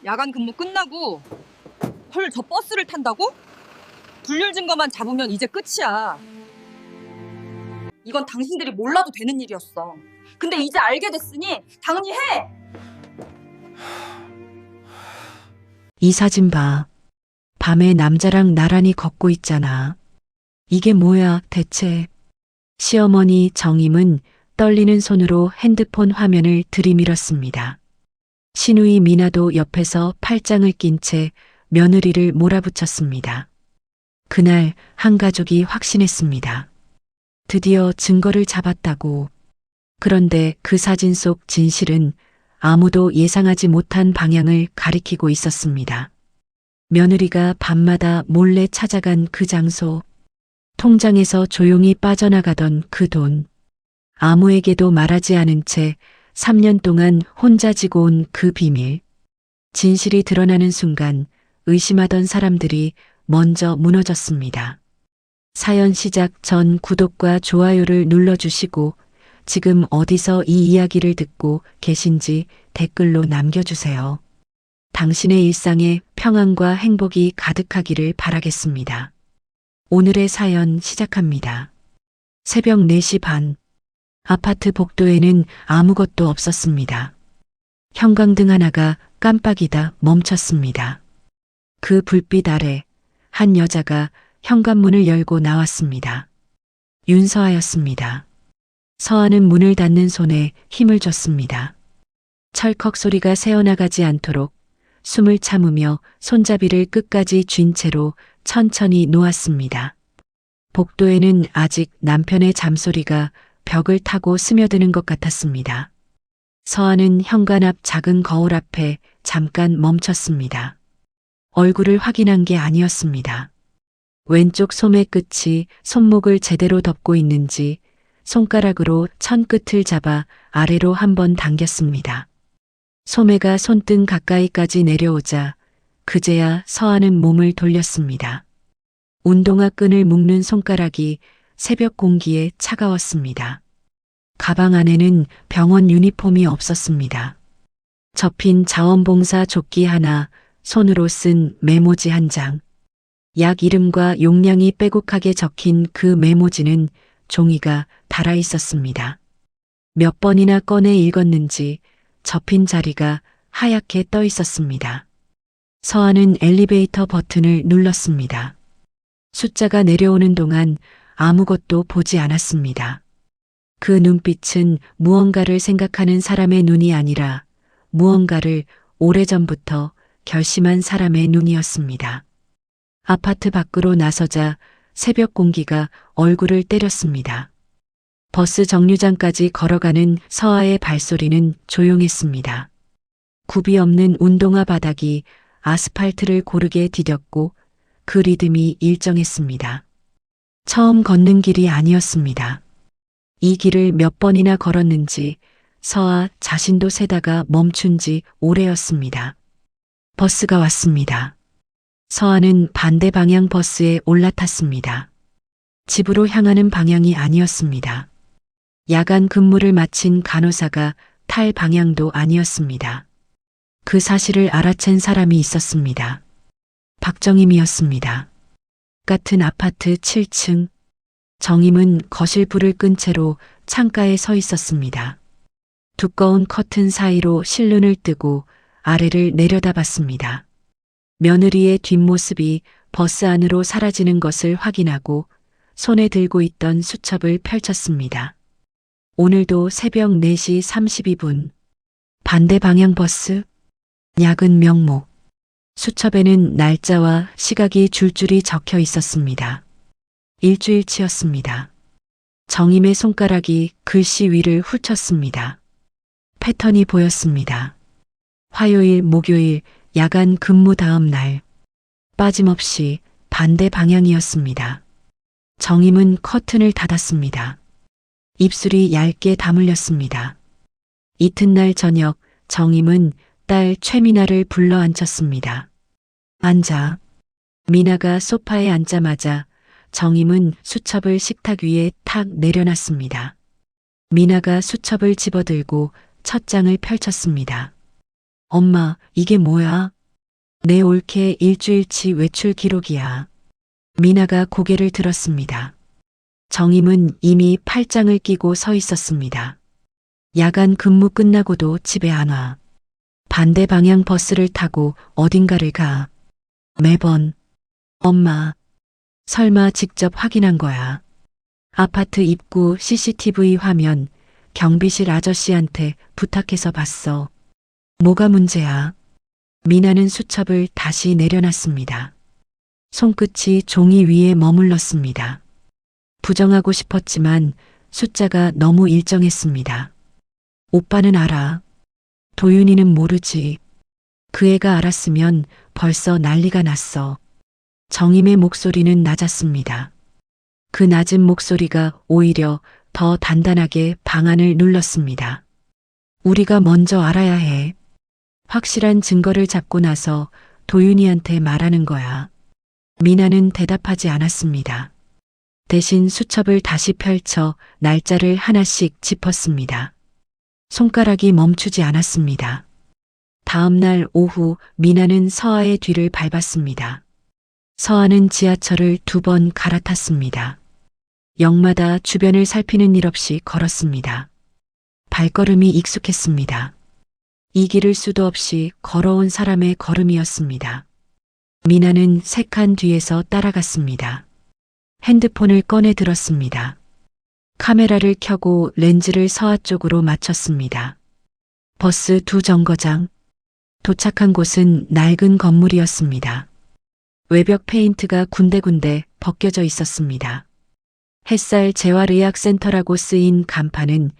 야간 근무 끝나고 헐 저 버스를 탄다고? 불륜 증거만 잡으면 이제 끝이야. 이건 당신들이 몰라도 되는 일이었어. 근데 이제 알게 됐으니 당연히 해! 이 사진 봐. 밤에 남자랑 나란히 걷고 있잖아. 이게 뭐야, 대체. 시어머니 정임은 떨리는 손으로 핸드폰 화면을 들이밀었습니다. 시누이 미나도 옆에서 팔짱을 낀 채 며느리를 몰아붙였습니다. 그날 한 가족이 확신했습니다. 드디어 증거를 잡았다고. 그런데 그 사진 속 진실은 아무도 예상하지 못한 방향을 가리키고 있었습니다. 며느리가 밤마다 몰래 찾아간 그 장소, 통장에서 조용히 빠져나가던 그 돈, 아무에게도 말하지 않은 채 3년 동안 혼자 지고 온 그 비밀. 진실이 드러나는 순간 의심하던 사람들이 먼저 무너졌습니다. 사연 시작 전 구독과 좋아요를 눌러주시고 지금 어디서 이 이야기를 듣고 계신지 댓글로 남겨주세요. 당신의 일상에 평안과 행복이 가득하기를 바라겠습니다. 오늘의 사연 시작합니다. 새벽 4시 반. 아파트 복도에는 아무것도 없었습니다. 형광등 하나가 깜빡이다 멈췄습니다. 그 불빛 아래 한 여자가 현관문을 열고 나왔습니다. 윤서아였습니다. 서아는 문을 닫는 손에 힘을 줬습니다. 철컥 소리가 새어나가지 않도록 숨을 참으며 손잡이를 끝까지 쥔 채로 천천히 놓았습니다. 복도에는 아직 남편의 잠소리가 벽을 타고 스며드는 것 같았습니다. 서아는 현관 앞 작은 거울 앞에 잠깐 멈췄습니다. 얼굴을 확인한 게 아니었습니다. 왼쪽 소매 끝이 손목을 제대로 덮고 있는지 손가락으로 천 끝을 잡아 아래로 한번 당겼습니다. 소매가 손등 가까이까지 내려오자 그제야 서아는 몸을 돌렸습니다. 운동화 끈을 묶는 손가락이 새벽 공기에 차가웠습니다. 가방 안에는 병원 유니폼이 없었습니다. 접힌 자원봉사 조끼 하나, 손으로 쓴 메모지 한 장. 약 이름과 용량이 빼곡하게 적힌 그 메모지는 종이가 달아 있었습니다. 몇 번이나 꺼내 읽었는지 접힌 자리가 하얗게 떠 있었습니다. 서아는 엘리베이터 버튼을 눌렀습니다. 숫자가 내려오는 동안 아무것도 보지 않았습니다. 그 눈빛은 무언가를 생각하는 사람의 눈이 아니라 무언가를 오래전부터 결심한 사람의 눈이었습니다. 아파트 밖으로 나서자 새벽 공기가 얼굴을 때렸습니다. 버스 정류장까지 걸어가는 서아의 발소리는 조용했습니다. 굽이 없는 운동화 바닥이 아스팔트를 고르게 디뎠고 그 리듬이 일정했습니다. 처음 걷는 길이 아니었습니다. 이 길을 몇 번이나 걸었는지 서아 자신도 세다가 멈춘 지 오래였습니다. 버스가 왔습니다. 서아는 반대 방향 버스에 올라탔습니다. 집으로 향하는 방향이 아니었습니다. 야간 근무를 마친 간호사가 탈 방향도 아니었습니다. 그 사실을 알아챈 사람이 있었습니다. 박정임이었습니다. 같은 아파트 7층. 정임은 거실 불을 끈 채로 창가에 서 있었습니다. 두꺼운 커튼 사이로 실눈을 뜨고 아래를 내려다봤습니다. 며느리의 뒷모습이 버스 안으로 사라지는 것을 확인하고 손에 들고 있던 수첩을 펼쳤습니다. 오늘도 새벽 4시 32분. 반대 방향 버스. 야근 명목. 수첩에는 날짜와 시각이 줄줄이 적혀 있었습니다. 일주일치였습니다. 정임의 손가락이 글씨 위를 훑쳤습니다. 패턴이 보였습니다. 화요일, 목요일, 야간 근무 다음 날. 빠짐없이 반대 방향이었습니다. 정임은 커튼을 닫았습니다. 입술이 얇게 다물렸습니다. 이튿날 저녁 정임은 딸 최미나를 불러 앉혔습니다. 앉아. 미나가 소파에 앉자마자 정임은 수첩을 식탁 위에 탁 내려놨습니다. 미나가 수첩을 집어들고 첫 장을 펼쳤습니다. 엄마, 이게 뭐야? 내 올케 일주일치 외출 기록이야. 미나가 고개를 들었습니다. 정임은 이미 팔짱을 끼고 서 있었습니다. 야간 근무 끝나고도 집에 안 와. 반대 방향 버스를 타고 어딘가를 가. 매번. 엄마, 설마 직접 확인한 거야. 아파트 입구 CCTV 화면 경비실 아저씨한테 부탁해서 봤어. 뭐가 문제야? 미나는 수첩을 다시 내려놨습니다. 손끝이 종이 위에 머물렀습니다. 부정하고 싶었지만 숫자가 너무 일정했습니다. 오빠는 알아. 도윤이는 모르지. 그 애가 알았으면 벌써 난리가 났어. 정임의 목소리는 낮았습니다. 그 낮은 목소리가 오히려 더 단단하게 방안을 눌렀습니다. 우리가 먼저 알아야 해. 확실한 증거를 잡고 나서 도윤이한테 말하는 거야. 미나는 대답하지 않았습니다. 대신 수첩을 다시 펼쳐 날짜를 하나씩 짚었습니다. 손가락이 멈추지 않았습니다. 다음 날 오후 미나는 서아의 뒤를 밟았습니다. 서아는 지하철을 2번 갈아탔습니다. 역마다 주변을 살피는 일 없이 걸었습니다. 발걸음이 익숙했습니다. 이길을 수도 없이 걸어온 사람의 걸음이었습니다. 미나는 3칸 뒤에서 따라갔습니다. 핸드폰을 꺼내 들었습니다. 카메라를 켜고 렌즈를 서아 쪽으로 맞췄습니다. 버스 2정거장. 도착한 곳은 낡은 건물이었습니다. 외벽 페인트가 군데군데 벗겨져 있었습니다. 햇살 재활의학센터라고 쓰인 간판은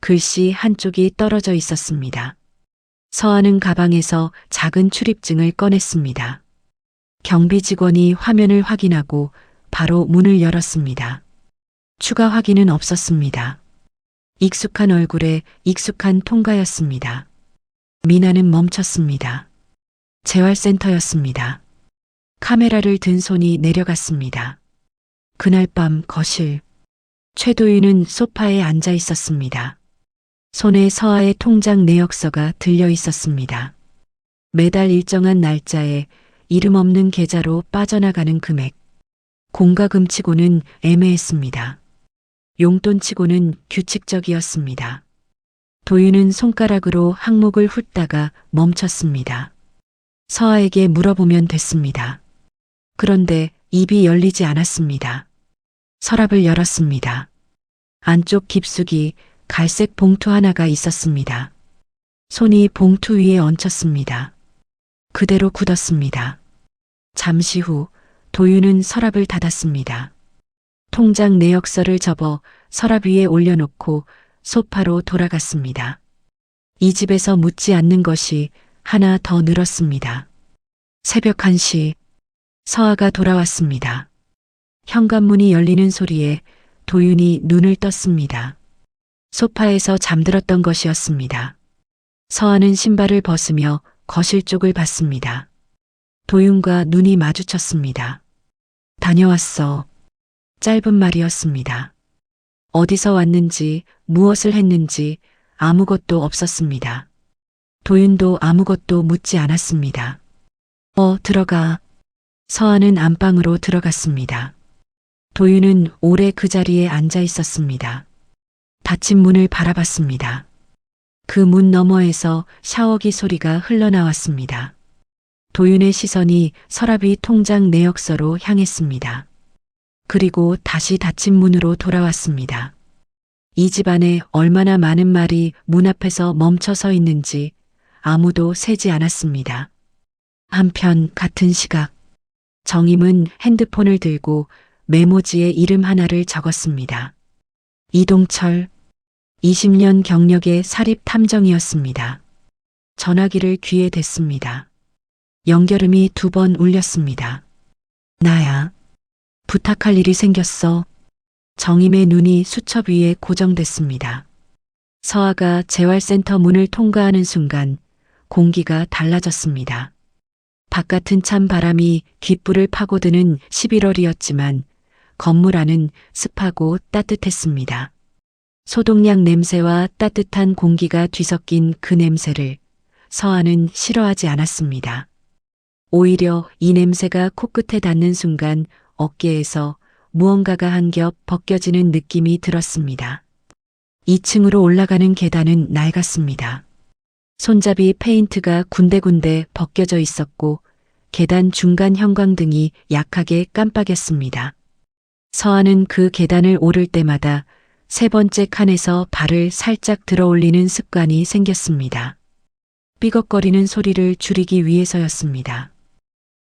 글씨 한쪽이 떨어져 있었습니다. 서아는 가방에서 작은 출입증을 꺼냈습니다. 경비 직원이 화면을 확인하고 바로 문을 열었습니다. 추가 확인은 없었습니다. 익숙한 얼굴에 익숙한 통과였습니다. 미나는 멈췄습니다. 재활센터였습니다. 카메라를 든 손이 내려갔습니다. 그날 밤 거실. 최도윤은 소파에 앉아 있었습니다. 손에 서아의 통장 내역서가 들려 있었습니다. 매달 일정한 날짜에 이름 없는 계좌로 빠져나가는 금액. 공과금치고는 애매했습니다. 용돈치고는 규칙적이었습니다. 도윤은 손가락으로 항목을 훑다가 멈췄습니다. 서아에게 물어보면 됐습니다. 그런데 입이 열리지 않았습니다. 서랍을 열었습니다. 안쪽 깊숙이 갈색 봉투 하나가 있었습니다. 손이 봉투 위에 얹혔습니다. 그대로 굳었습니다. 잠시 후 도윤은 서랍을 닫았습니다. 통장 내역서를 접어 서랍 위에 올려놓고 소파로 돌아갔습니다. 이 집에서 묻지 않는 것이 하나 더 늘었습니다. 새벽 1시 서아가 돌아왔습니다. 현관문이 열리는 소리에 도윤이 눈을 떴습니다. 소파에서 잠들었던 것이었습니다. 서아는 신발을 벗으며 거실 쪽을 봤습니다. 도윤과 눈이 마주쳤습니다. 다녀왔어. 짧은 말이었습니다. 어디서 왔는지, 무엇을 했는지 아무것도 없었습니다. 도윤도 아무것도 묻지 않았습니다. 들어가. 서아는 안방으로 들어갔습니다. 도윤은 오래 그 자리에 앉아 있었습니다. 닫힌 문을 바라봤습니다. 그 문 너머에서 샤워기 소리가 흘러나왔습니다. 도윤의 시선이 서랍 위 통장 내역서로 향했습니다. 그리고 다시 닫힌 문으로 돌아왔습니다. 이 집안에 얼마나 많은 말이 문 앞에서 멈춰 서 있는지 아무도 세지 않았습니다. 한편 같은 시각 정임은 핸드폰을 들고 메모지에 이름 하나를 적었습니다. 이동철. 20년 경력의 사립 탐정이었습니다. 전화기를 귀에 댔습니다. 연결음이 2번 울렸습니다. 나야. 부탁할 일이 생겼어. 정임의 눈이 수첩 위에 고정됐습니다. 서아가 재활센터 문을 통과하는 순간 공기가 달라졌습니다. 바깥은 찬 바람이 귓불을 파고드는 11월이었지만 건물 안은 습하고 따뜻했습니다. 소독약 냄새와 따뜻한 공기가 뒤섞인 그 냄새를 서아는 싫어하지 않았습니다. 오히려 이 냄새가 코끝에 닿는 순간 어깨에서 무언가가 한 겹 벗겨지는 느낌이 들었습니다. 2층으로 올라가는 계단은 낡았습니다. 손잡이 페인트가 군데군데 벗겨져 있었고 계단 중간 형광등이 약하게 깜빡였습니다. 서아는 그 계단을 오를 때마다 세 번째 칸에서 발을 살짝 들어 올리는 습관이 생겼습니다. 삐걱거리는 소리를 줄이기 위해서였습니다.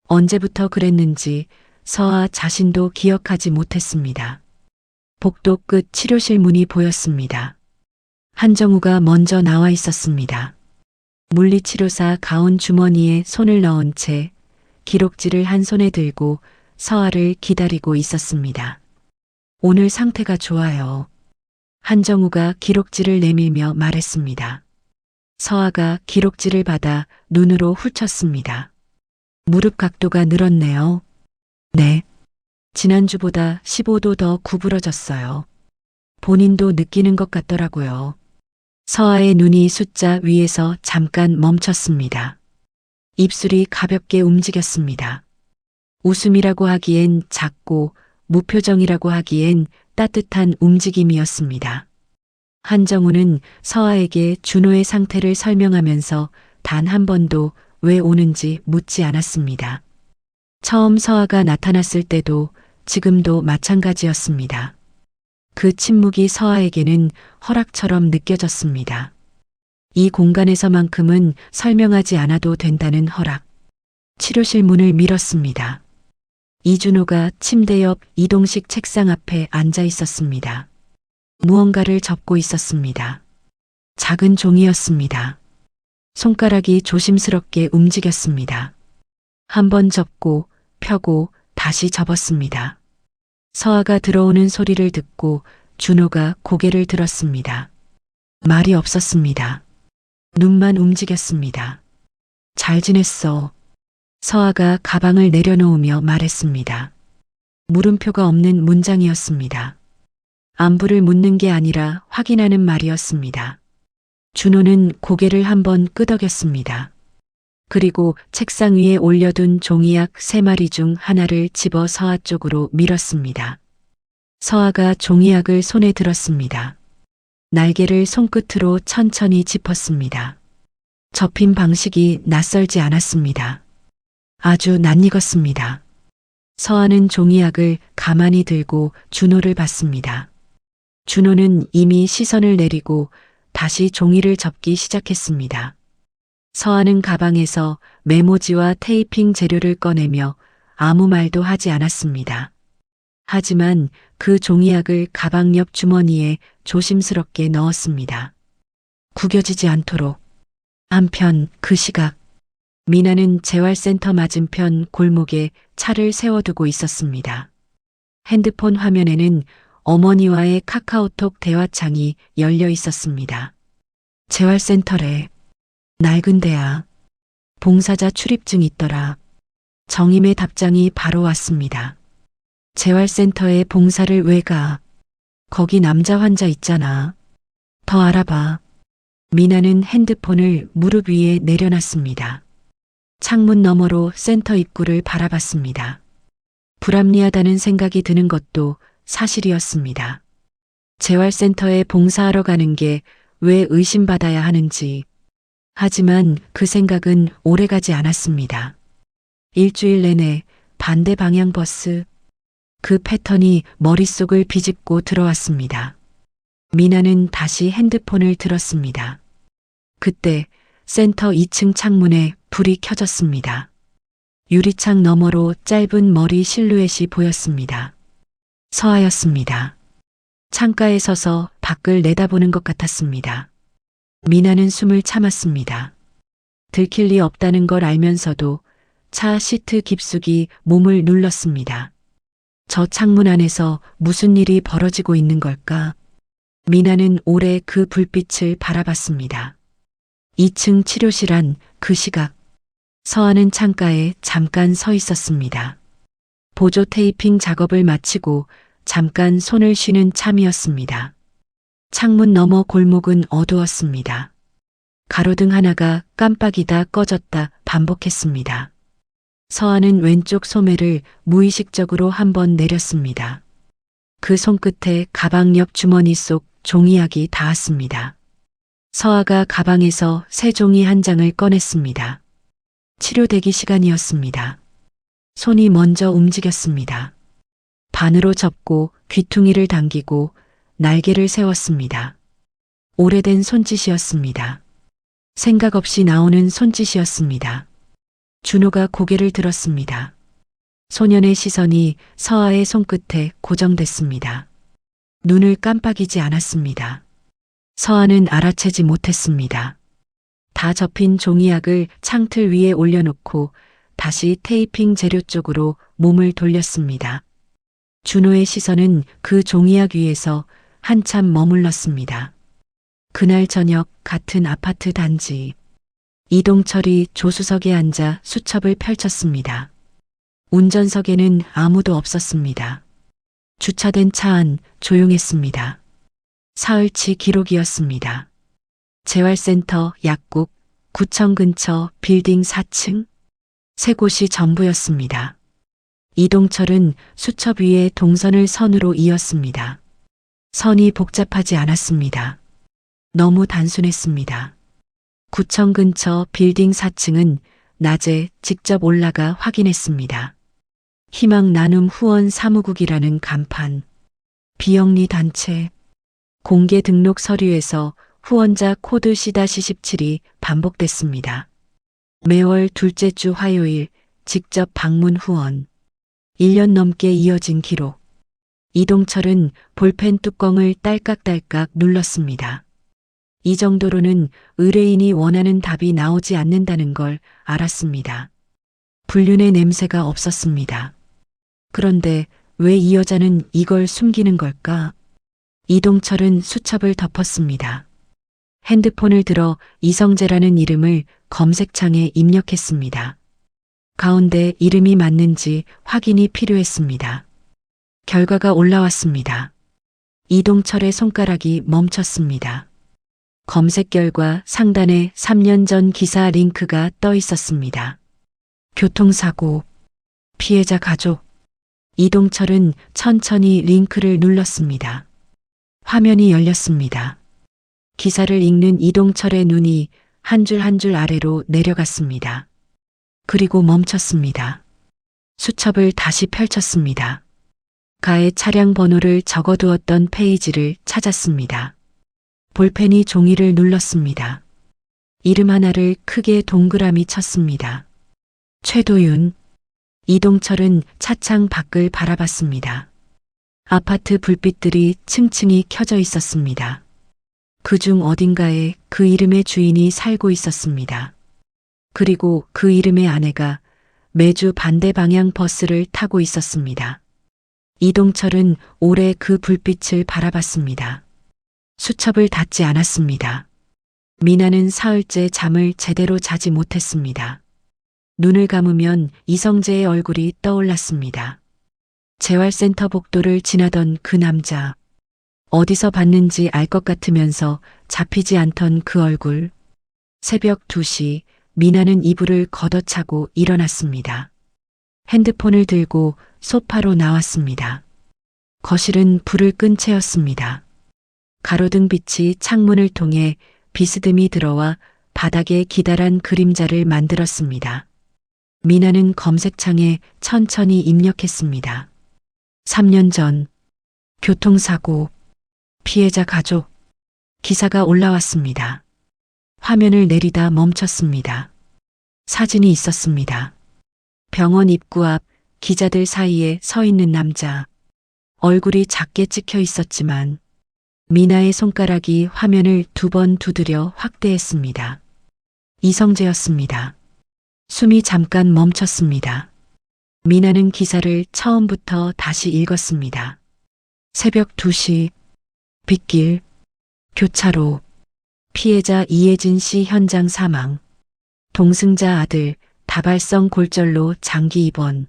언제부터 그랬는지 서아 자신도 기억하지 못했습니다. 복도 끝 치료실 문이 보였습니다. 한정우가 먼저 나와 있었습니다. 물리치료사 가운 주머니에 손을 넣은 채 기록지를 한 손에 들고 서아를 기다리고 있었습니다. 오늘 상태가 좋아요. 한정우가 기록지를 내밀며 말했습니다. 서아가 기록지를 받아 눈으로 훑쳤습니다. 무릎 각도가 늘었네요. 네. 지난주보다 15도 더 구부러졌어요. 본인도 느끼는 것 같더라고요. 서아의 눈이 숫자 위에서 잠깐 멈췄습니다. 입술이 가볍게 움직였습니다. 웃음이라고 하기엔 작고 무표정이라고 하기엔 따뜻한 움직임이었습니다. 한정우는 서아에게 준호의 상태를 설명하면서 단 한 번도 왜 오는지 묻지 않았습니다. 처음 서아가 나타났을 때도 지금도 마찬가지였습니다. 그 침묵이 서아에게는 허락처럼 느껴졌습니다. 이 공간에서만큼은 설명하지 않아도 된다는 허락. 치료실 문을 밀었습니다. 이준호가 침대 옆 이동식 책상 앞에 앉아 있었습니다. 무언가를 접고 있었습니다. 작은 종이였습니다. 손가락이 조심스럽게 움직였습니다. 한 번 접고 펴고 다시 접었습니다. 서아가 들어오는 소리를 듣고 준호가 고개를 들었습니다. 말이 없었습니다. 눈만 움직였습니다. 잘 지냈어. 서아가 가방을 내려놓으며 말했습니다. 물음표가 없는 문장이었습니다. 안부를 묻는 게 아니라 확인하는 말이었습니다. 준호는 고개를 한번 끄덕였습니다. 그리고 책상 위에 올려둔 종이약 3마리 중 하나를 집어 서아 쪽으로 밀었습니다. 서아가 종이약을 손에 들었습니다. 날개를 손끝으로 천천히 짚었습니다. 접힌 방식이 낯설지 않았습니다. 아주 낯익었습니다. 서아는 종이약을 가만히 들고 준호를 봤습니다. 준호는 이미 시선을 내리고 다시 종이를 접기 시작했습니다. 서아는 가방에서 메모지와 테이핑 재료를 꺼내며 아무 말도 하지 않았습니다. 하지만 그 종이약을 가방 옆 주머니에 조심스럽게 넣었습니다. 구겨지지 않도록. 한편 그 시각 미나는 재활센터 맞은편 골목에 차를 세워두고 있었습니다. 핸드폰 화면에는 어머니와의 카카오톡 대화창이 열려 있었습니다. 재활센터래. 낡은 데야. 봉사자 출입증 있더라. 정임의 답장이 바로 왔습니다. 재활센터에 봉사를 왜 가? 거기 남자 환자 있잖아. 더 알아봐. 미나는 핸드폰을 무릎 위에 내려놨습니다. 창문 너머로 센터 입구를 바라봤습니다. 불합리하다는 생각이 드는 것도 사실이었습니다. 재활센터에 봉사하러 가는 게 왜 의심받아야 하는지. 하지만 그 생각은 오래가지 않았습니다. 일주일 내내 반대 방향 버스. 그 패턴이 머릿속을 비집고 들어왔습니다. 미나는 다시 핸드폰을 들었습니다. 그때 센터 2층 창문에 불이 켜졌습니다. 유리창 너머로 짧은 머리 실루엣이 보였습니다. 서아였습니다. 창가에 서서 밖을 내다보는 것 같았습니다. 미나는 숨을 참았습니다. 들킬 리 없다는 걸 알면서도 차 시트 깊숙이 몸을 눌렀습니다. 저 창문 안에서 무슨 일이 벌어지고 있는 걸까? 미나는 오래 그 불빛을 바라봤습니다. 2층 치료실 안 그 시각 서아는 창가에 잠깐 서 있었습니다. 보조 테이핑 작업을 마치고 잠깐 손을 쉬는 참이었습니다. 창문 너머 골목은 어두웠습니다. 가로등 하나가 깜빡이다 꺼졌다 반복했습니다. 서아는 왼쪽 소매를 무의식적으로 한 번 내렸습니다. 그 손끝에 가방 옆 주머니 속 종이약이 닿았습니다. 서아가 가방에서 새 종이 한 장을 꺼냈습니다. 치료 대기 시간이었습니다. 손이 먼저 움직였습니다. 반으로 접고 귀퉁이를 당기고 날개를 세웠습니다. 오래된 손짓이었습니다. 생각 없이 나오는 손짓이었습니다. 준호가 고개를 들었습니다. 소년의 시선이 서아의 손끝에 고정됐습니다. 눈을 깜빡이지 않았습니다. 서아는 알아채지 못했습니다. 다 접힌 종이약을 창틀 위에 올려놓고 다시 테이핑 재료 쪽으로 몸을 돌렸습니다. 준호의 시선은 그 종이약 위에서 한참 머물렀습니다. 그날 저녁 같은 아파트 단지. 이동철이 조수석에 앉아 수첩을 펼쳤습니다. 운전석에는 아무도 없었습니다. 주차된 차 안 조용했습니다. 사흘치 기록이었습니다. 재활센터, 약국, 구청 근처 빌딩 4층. 세 곳이 전부였습니다. 이동철은 수첩 위에 동선을 선으로 이었습니다. 선이 복잡하지 않았습니다. 너무 단순했습니다. 구청 근처 빌딩 4층은 낮에 직접 올라가 확인했습니다. 희망 나눔 후원 사무국이라는 간판, 비영리 단체, 공개 등록 서류에서 후원자 코드 C-17이 반복됐습니다. 매월 둘째 주 화요일 직접 방문 후원. 1년 넘게 이어진 기록. 이동철은 볼펜 뚜껑을 딸깍딸깍 눌렀습니다. 이 정도로는 의뢰인이 원하는 답이 나오지 않는다는 걸 알았습니다. 불륜의 냄새가 없었습니다. 그런데 왜 이 여자는 이걸 숨기는 걸까? 이동철은 수첩을 덮었습니다. 핸드폰을 들어 이성재라는 이름을 검색창에 입력했습니다. 가운데 이름이 맞는지 확인이 필요했습니다. 결과가 올라왔습니다. 이동철의 손가락이 멈췄습니다. 검색 결과 상단에 3년 전 기사 링크가 떠 있었습니다. 교통사고, 피해자 가족. 이동철은 천천히 링크를 눌렀습니다. 화면이 열렸습니다. 기사를 읽는 이동철의 눈이 한 줄 한 줄 아래로 내려갔습니다. 그리고 멈췄습니다. 수첩을 다시 펼쳤습니다. 가해 차량 번호를 적어두었던 페이지를 찾았습니다. 볼펜이 종이를 눌렀습니다. 이름 하나를 크게 동그라미 쳤습니다. 최도윤. 이동철은 차창 밖을 바라봤습니다. 아파트 불빛들이 층층이 켜져 있었습니다. 그중 어딘가에 그 이름의 주인이 살고 있었습니다. 그리고 그 이름의 아내가 매주 반대 방향 버스를 타고 있었습니다. 이동철은 오래 그 불빛을 바라봤습니다. 수첩을 닫지 않았습니다. 미나는 사흘째 잠을 제대로 자지 못했습니다. 눈을 감으면 이성재의 얼굴이 떠올랐습니다. 재활센터 복도를 지나던 그 남자. 어디서 봤는지 알 것 같으면서 잡히지 않던 그 얼굴. 새벽 2시 미나는 이불을 걷어차고 일어났습니다. 핸드폰을 들고 소파로 나왔습니다. 거실은 불을 끈 채였습니다. 가로등 빛이 창문을 통해 비스듬히 들어와 바닥에 기다란 그림자를 만들었습니다. 미나는 검색창에 천천히 입력했습니다. 3년 전 교통사고, 피해자 가족. 기사가 올라왔습니다. 화면을 내리다 멈췄습니다. 사진이 있었습니다. 병원 입구 앞 기자들 사이에 서 있는 남자. 얼굴이 작게 찍혀 있었지만 미나의 손가락이 화면을 2번 두드려 확대했습니다. 이성재였습니다. 숨이 잠깐 멈췄습니다. 미나는 기사를 처음부터 다시 읽었습니다. 새벽 2시, 빗길, 교차로, 피해자 이혜진 씨 현장 사망, 동승자 아들 다발성 골절로 장기 입원,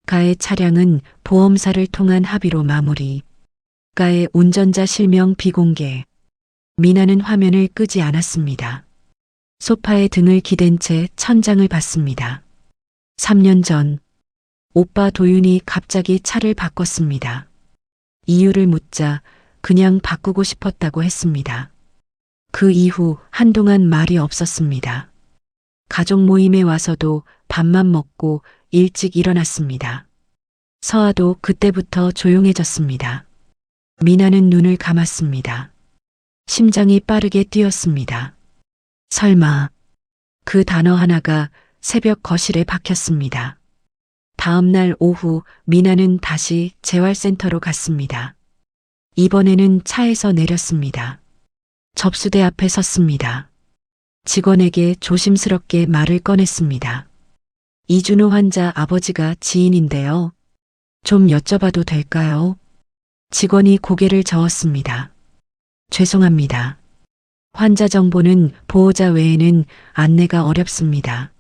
가해 차량은 보험사를 통한 합의로 마무리, 가해 운전자 실명 비공개. 미나는 화면을 끄지 않았습니다. 소파에 등을 기댄 채 천장을 봤습니다. 3년 전 오빠 도윤이 갑자기 차를 바꿨습니다. 이유를 묻자 그냥 바꾸고 싶었다고 했습니다. 그 이후 한동안 말이 없었습니다. 가족 모임에 와서도 밥만 먹고 일찍 일어났습니다. 서아도 그때부터 조용해졌습니다. 미나는 눈을 감았습니다. 심장이 빠르게 뛰었습니다. 설마 그 단어 하나가 새벽 거실에 박혔습니다. 다음 날 오후 미나는 다시 재활센터로 갔습니다. 이번에는 차에서 내렸습니다. 접수대 앞에 섰습니다. 직원에게 조심스럽게 말을 꺼냈습니다. 이준호 환자 아버지가 지인인데요. 좀 여쭤봐도 될까요? 직원이 고개를 저었습니다. 죄송합니다. 환자 정보는 보호자 외에는 안내가 어렵습니다.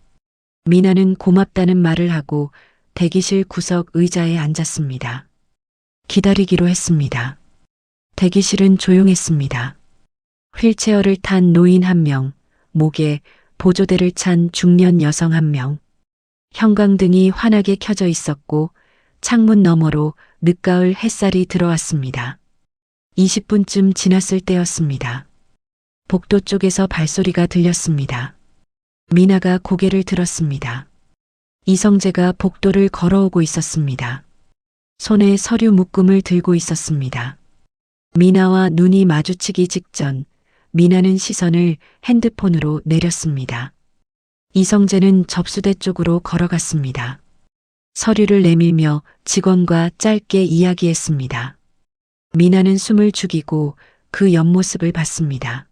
미나는 고맙다는 말을 하고 대기실 구석 의자에 앉았습니다. 기다리기로 했습니다. 대기실은 조용했습니다. 휠체어를 탄 노인 1명, 목에 보조대를 찬 중년 여성 1명, 형광등이 환하게 켜져 있었고 창문 너머로 늦가을 햇살이 들어왔습니다. 20분쯤 지났을 때였습니다. 복도 쪽에서 발소리가 들렸습니다. 미나가 고개를 들었습니다. 이성재가 복도를 걸어오고 있었습니다. 손에 서류 묶음을 들고 있었습니다. 미나와 눈이 마주치기 직전 미나는 시선을 핸드폰으로 내렸습니다. 이성재는 접수대 쪽으로 걸어갔습니다. 서류를 내밀며 직원과 짧게 이야기했습니다. 미나는 숨을 죽이고 그 옆모습을 봤습니다.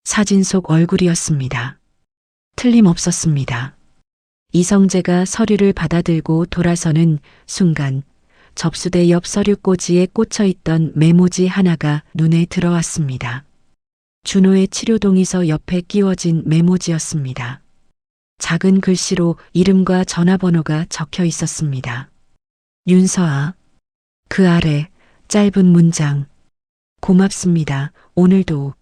사진 속 얼굴이었습니다. 틀림없었습니다. 이성재가 서류를 받아들고 돌아서는 순간 접수대 옆 서류꽂이에 꽂혀있던 메모지 하나가 눈에 들어왔습니다. 준호의 치료동의서 옆에 끼워진 메모지였습니다. 작은 글씨로 이름과 전화번호가 적혀 있었습니다. 윤서아. 그 아래 짧은 문장. 고맙습니다. 오늘도.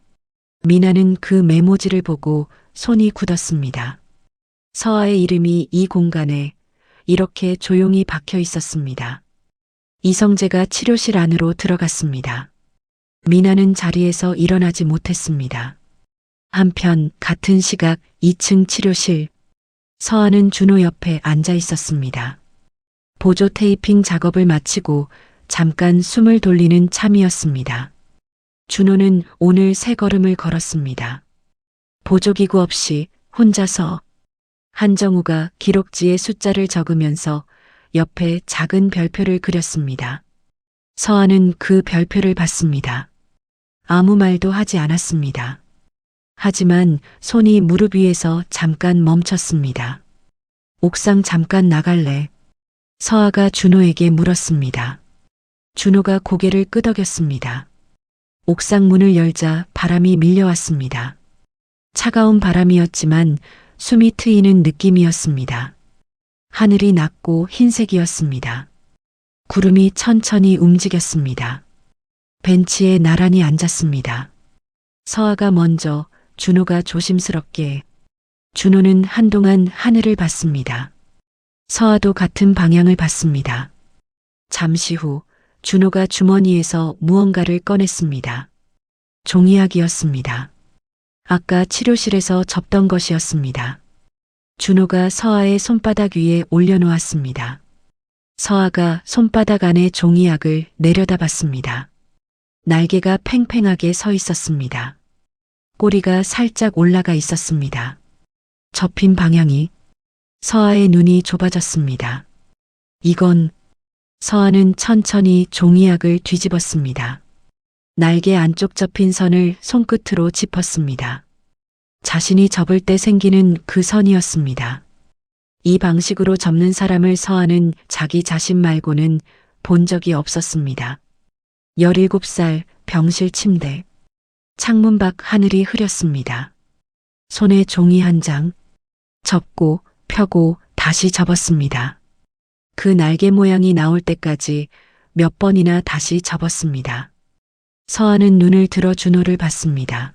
미나는 그 메모지를 보고 손이 굳었습니다. 서아의 이름이 이 공간에 이렇게 조용히 박혀 있었습니다. 이성재가 치료실 안으로 들어갔습니다. 미나는 자리에서 일어나지 못했습니다. 한편 같은 시각 2층 치료실. 서아는 준호 옆에 앉아 있었습니다. 보조 테이핑 작업을 마치고 잠깐 숨을 돌리는 참이었습니다. 준호는 오늘 새 걸음을 걸었습니다. 보조기구 없이 혼자서. 한정우가 기록지에 숫자를 적으면서 옆에 작은 별표를 그렸습니다. 서아는 그 별표를 봤습니다. 아무 말도 하지 않았습니다. 하지만 손이 무릎 위에서 잠깐 멈췄습니다. 옥상 잠깐 나갈래? 서아가 준호에게 물었습니다. 준호가 고개를 끄덕였습니다. 옥상 문을 열자 바람이 밀려왔습니다. 차가운 바람이었지만 숨이 트이는 느낌이었습니다. 하늘이 낮고 흰색이었습니다. 구름이 천천히 움직였습니다. 벤치에 나란히 앉았습니다. 서아가 먼저, 준호가 조심스럽게. 준호는 한동안 하늘을 봤습니다. 서아도 같은 방향을 봤습니다. 잠시 후 준호가 주머니에서 무언가를 꺼냈습니다. 종이약이었습니다. 아까 치료실에서 접던 것이었습니다. 준호가 서아의 손바닥 위에 올려놓았습니다. 서아가 손바닥 안에 종이약을 내려다봤습니다. 날개가 팽팽하게 서 있었습니다. 꼬리가 살짝 올라가 있었습니다. 접힌 방향이. 서아의 눈이 좁아졌습니다. 이건. 서아는 천천히 종이약을 뒤집었습니다. 날개 안쪽 접힌 선을 손끝으로 짚었습니다. 자신이 접을 때 생기는 그 선이었습니다. 이 방식으로 접는 사람을 서아는 자기 자신 말고는 본 적이 없었습니다. 17살 병실 침대. 창문 밖 하늘이 흐렸습니다. 손에 종이 한 장. 접고 펴고 다시 접었습니다. 그 날개 모양이 나올 때까지 몇 번이나 다시 접었습니다. 서아는 눈을 들어 준호를 봤습니다.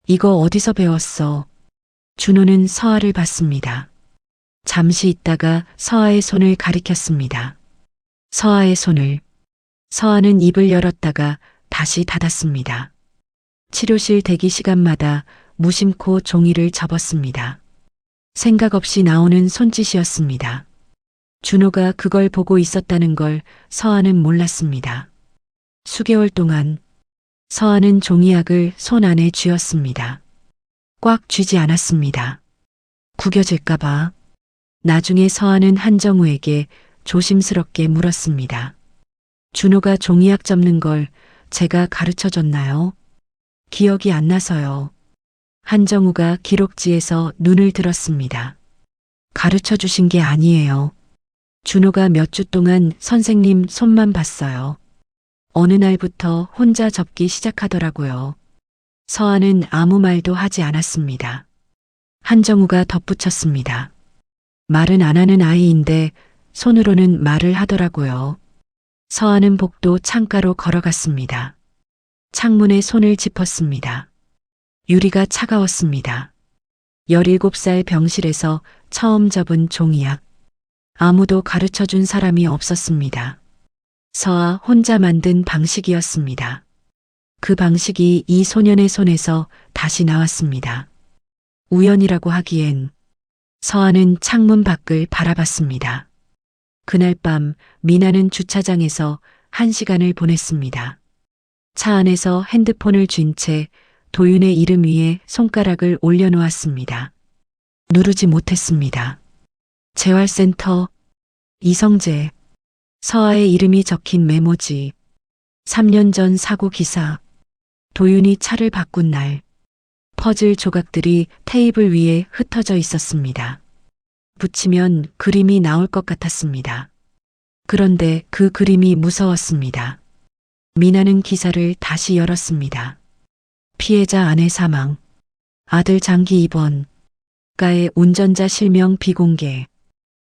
이거 어디서 배웠어? 준호는 서아를 봤습니다. 잠시 있다가 서아의 손을 가리켰습니다. 서아의 손을. 서아는 입을 열었다가 다시 닫았습니다. 치료실 대기 시간마다 무심코 종이를 접었습니다. 생각 없이 나오는 손짓이었습니다. 준호가 그걸 보고 있었다는 걸 서아는 몰랐습니다. 수개월 동안 서아는 종이약을 손 안에 쥐었습니다. 꽉 쥐지 않았습니다. 구겨질까봐. 나중에 서아는 한정우에게 조심스럽게 물었습니다. 준호가 종이약 접는 걸 제가 가르쳐 줬나요? 기억이 안 나서요. 한정우가 기록지에서 눈을 들었습니다. 가르쳐 주신 게 아니에요. 준호가 몇 주 동안 선생님 손만 봤어요. 어느 날부터 혼자 접기 시작하더라고요. 서아는 아무 말도 하지 않았습니다. 한정우가 덧붙였습니다. 말은 안 하는 아이인데 손으로는 말을 하더라고요. 서아는 복도 창가로 걸어갔습니다. 창문에 손을 짚었습니다. 유리가 차가웠습니다. 17살 병실에서 처음 접은 종이약. 아무도 가르쳐 준 사람이 없었습니다. 서아 혼자 만든 방식이었습니다. 그 방식이 이 소년의 손에서 다시 나왔습니다. 우연이라고 하기엔. 서아는 창문 밖을 바라봤습니다. 그날 밤 미나는 주차장에서 1시간을 보냈습니다. 차 안에서 핸드폰을 쥔 채 도윤의 이름 위에 손가락을 올려놓았습니다. 누르지 못했습니다. 재활센터, 이성재, 서아의 이름이 적힌 메모지, 3년 전 사고 기사, 도윤이 차를 바꾼 날, 퍼즐 조각들이 테이블 위에 흩어져 있었습니다. 붙이면 그림이 나올 것 같았습니다. 그런데 그 그림이 무서웠습니다. 미나는 기사를 다시 열었습니다. 피해자 아내 사망, 아들 장기 입원, 가의 운전자 실명 비공개.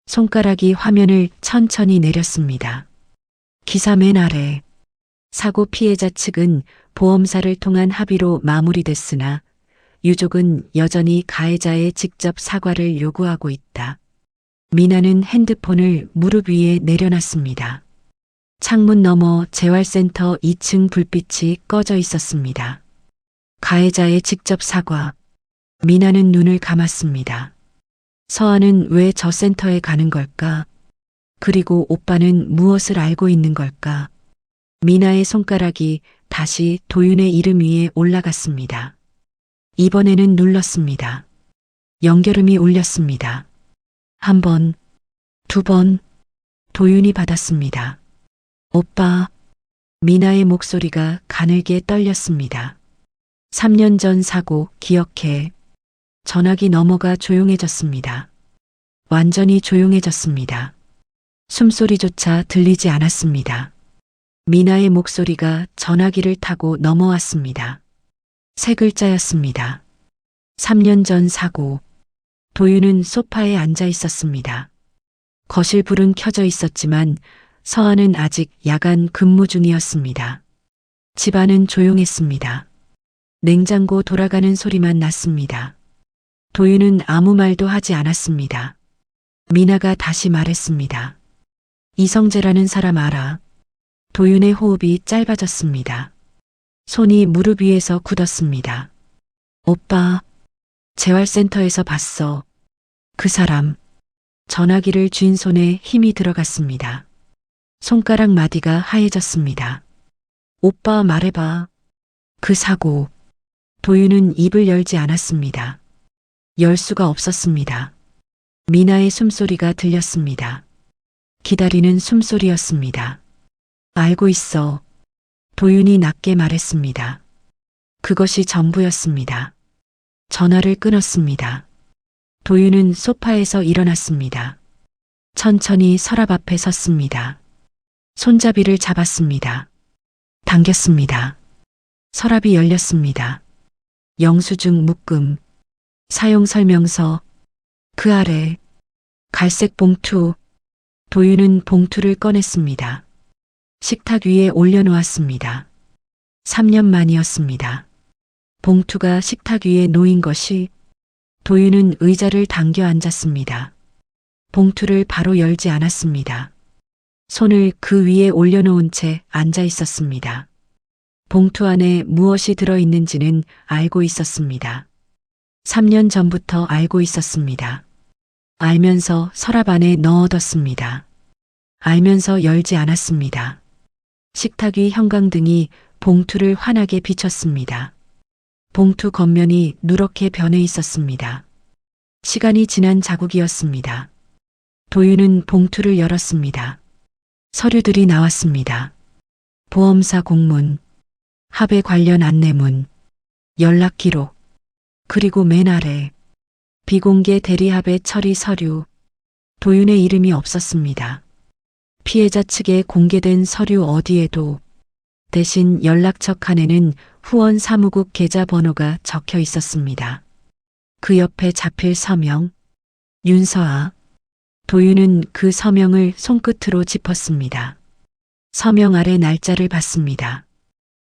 손가락이 화면을 천천히 내렸습니다. 기사 맨 아래. 사고 피해자 측은 보험사를 통한 합의로 마무리됐으나 유족은 여전히 가해자의 직접 사과를 요구하고 있다. 미나는 핸드폰을 무릎 위에 내려놨습니다. 창문 너머 재활센터 2층 불빛이 꺼져 있었습니다. 가해자의 직접 사과. 미나는 눈을 감았습니다. 서아는 왜 저 센터에 가는 걸까? 그리고 오빠는 무엇을 알고 있는 걸까? 미나의 손가락이 다시 도윤의 이름 위에 올라갔습니다. 이번에는 눌렀습니다. 연결음이 울렸습니다. 1번, 2번, 도윤이 받았습니다. 오빠, 미나의 목소리가 가늘게 떨렸습니다. 3년 전 사고 기억해. 전화기 너머가 조용해졌습니다. 완전히 조용해졌습니다. 숨소리조차 들리지 않았습니다. 미나의 목소리가 전화기를 타고 넘어왔습니다. 3글자였습니다. 3년 전 사고. 도윤은 소파에 앉아 있었습니다. 거실 불은 켜져 있었지만 서아는 아직 야간 근무 중이었습니다. 집안은 조용했습니다. 냉장고 돌아가는 소리만 났습니다. 도윤은 아무 말도 하지 않았습니다. 미나가 다시 말했습니다. 이성재라는 사람 알아. 도윤의 호흡이 짧아졌습니다. 손이 무릎 위에서 굳었습니다. 오빠, 재활센터에서 봤어. 그 사람. 전화기를 쥔 손에 힘이 들어갔습니다. 손가락 마디가 하얘졌습니다. 오빠 말해봐. 그 사고. 도윤은 입을 열지 않았습니다. 열 수가 없었습니다. 미나의 숨소리가 들렸습니다. 기다리는 숨소리였습니다. 알고 있어. 도윤이 낮게 말했습니다. 그것이 전부였습니다. 전화를 끊었습니다. 도윤은 소파에서 일어났습니다. 천천히 서랍 앞에 섰습니다. 손잡이를 잡았습니다. 당겼습니다. 서랍이 열렸습니다. 영수증 묶음, 사용 설명서, 그 아래 갈색 봉투. 도윤은 봉투를 꺼냈습니다. 식탁 위에 올려놓았습니다. 3년 만이었습니다. 봉투가 식탁 위에 놓인 것이 도윤은 의자를 당겨 앉았습니다. 봉투를 바로 열지 않았습니다. 손을 그 위에 올려놓은 채 앉아 있었습니다. 봉투 안에 무엇이 들어있는지는 알고 있었습니다. 3년 전부터 알고 있었습니다. 알면서 서랍 안에 넣어뒀습니다. 알면서 열지 않았습니다. 식탁 위 형광등이 봉투를 환하게 비췄습니다. 봉투 겉면이 누렇게 변해 있었습니다. 시간이 지난 자국이었습니다. 도윤은 봉투를 열었습니다. 서류들이 나왔습니다. 보험사 공문, 합의 관련 안내문, 연락 기록, 그리고 맨 아래 비공개 대리합의 처리 서류. 도윤의 이름이 없었습니다. 피해자 측에 공개된 서류 어디에도 대신 연락처 칸에는 후원 사무국 계좌번호가 적혀 있었습니다. 그 옆에 잡힐 서명, 윤서아. 도윤은 그 서명을 손끝으로 짚었습니다. 서명 아래 날짜를 봤습니다.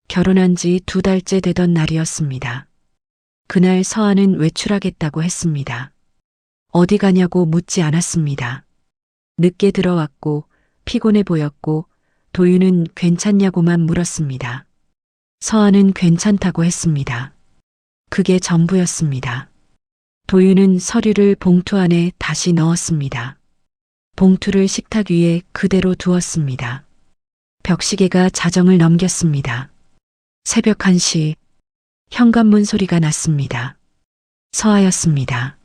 결혼한 지 2달째 되던 날이었습니다. 그날 서아는 외출하겠다고 했습니다. 어디 가냐고 묻지 않았습니다. 늦게 들어왔고 피곤해 보였고 도윤은 괜찮냐고만 물었습니다. 서아는 괜찮다고 했습니다. 그게 전부였습니다. 도윤은 서류를 봉투 안에 다시 넣었습니다. 봉투를 식탁 위에 그대로 두었습니다. 벽시계가 자정을 넘겼습니다. 새벽 1시 현관문 소리가 났습니다. 서아였습니다.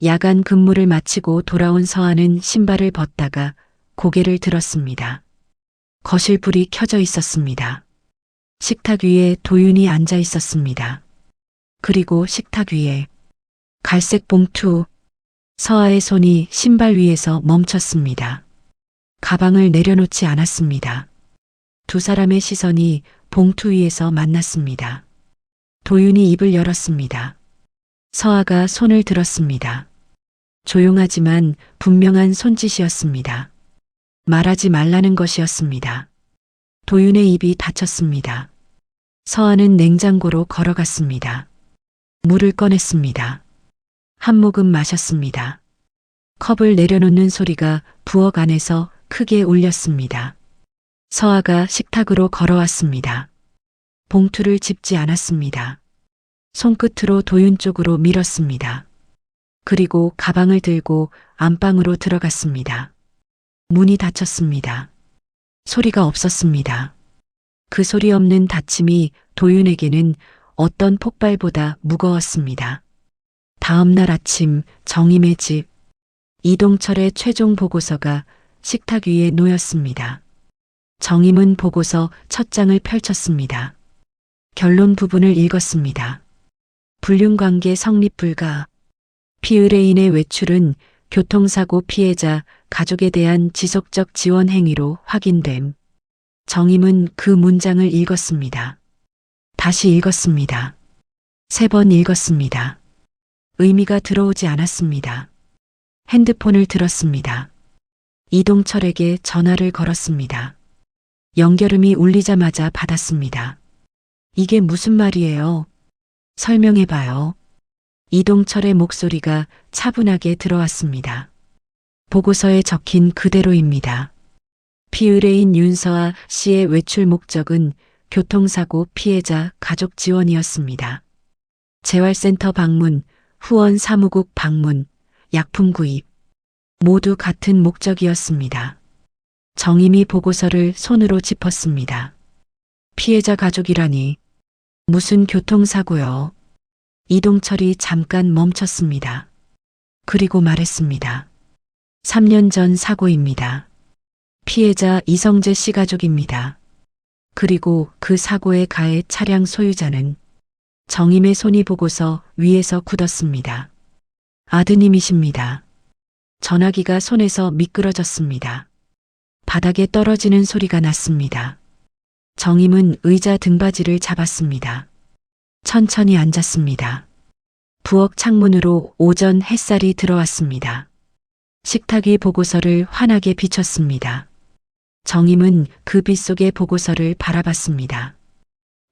야간 근무를 마치고 돌아온 서아는 신발을 벗다가 고개를 들었습니다. 거실 불이 켜져 있었습니다. 식탁 위에 도윤이 앉아 있었습니다. 그리고 식탁 위에 갈색 봉투. 서아의 손이 신발 위에서 멈췄습니다. 가방을 내려놓지 않았습니다. 두 사람의 시선이 봉투 위에서 만났습니다. 도윤이 입을 열었습니다. 서아가 손을 들었습니다. 조용하지만 분명한 손짓이었습니다. 말하지 말라는 것이었습니다. 도윤의 입이 닫혔습니다. 서아는 냉장고로 걸어갔습니다. 물을 꺼냈습니다. 한 모금 마셨습니다. 컵을 내려놓는 소리가 부엌 안에서 크게 울렸습니다. 서아가 식탁으로 걸어왔습니다. 봉투를 짚지 않았습니다. 손끝으로 도윤 쪽으로 밀었습니다. 그리고 가방을 들고 안방으로 들어갔습니다. 문이 닫혔습니다. 소리가 없었습니다. 그 소리 없는 닫힘이 도윤에게는 어떤 폭발보다 무거웠습니다. 다음 날 아침 정임의 집, 이동철의 최종 보고서가 식탁 위에 놓였습니다. 정임은 보고서 첫 장을 펼쳤습니다. 결론 부분을 읽었습니다. 불륜관계 성립 불가. 피의뢰인의 외출은 교통사고 피해자 가족에 대한 지속적 지원 행위로 확인됨. 정임은 그 문장을 읽었습니다. 다시 읽었습니다. 3번 읽었습니다. 의미가 들어오지 않았습니다. 핸드폰을 들었습니다. 이동철에게 전화를 걸었습니다. 연결음이 울리자마자 받았습니다. 이게 무슨 말이에요? 설명해봐요. 이동철의 목소리가 차분하게 들어왔습니다. 보고서에 적힌 그대로입니다. 피의뢰인 윤서아 씨의 외출 목적은 교통사고 피해자 가족 지원이었습니다. 재활센터 방문, 후원 사무국 방문, 약품 구입, 모두 같은 목적이었습니다. 정임이 보고서를 손으로 짚었습니다. 피해자 가족이라니 무슨 교통사고요? 이동철이 잠깐 멈췄습니다. 그리고 말했습니다. 3년 전 사고입니다. 피해자 이성재 씨 가족입니다. 그리고 그 사고에 가해 차량 소유자는 정임의 손이 보고서 위에서 굳었습니다. 아드님이십니다. 전화기가 손에서 미끄러졌습니다. 바닥에 떨어지는 소리가 났습니다. 정임은 의자 등받이를 잡았습니다. 천천히 앉았습니다. 부엌 창문으로 오전 햇살이 들어왔습니다. 식탁 위 보고서를 환하게 비췄습니다. 정임은 그 빛 속의 보고서를 바라봤습니다.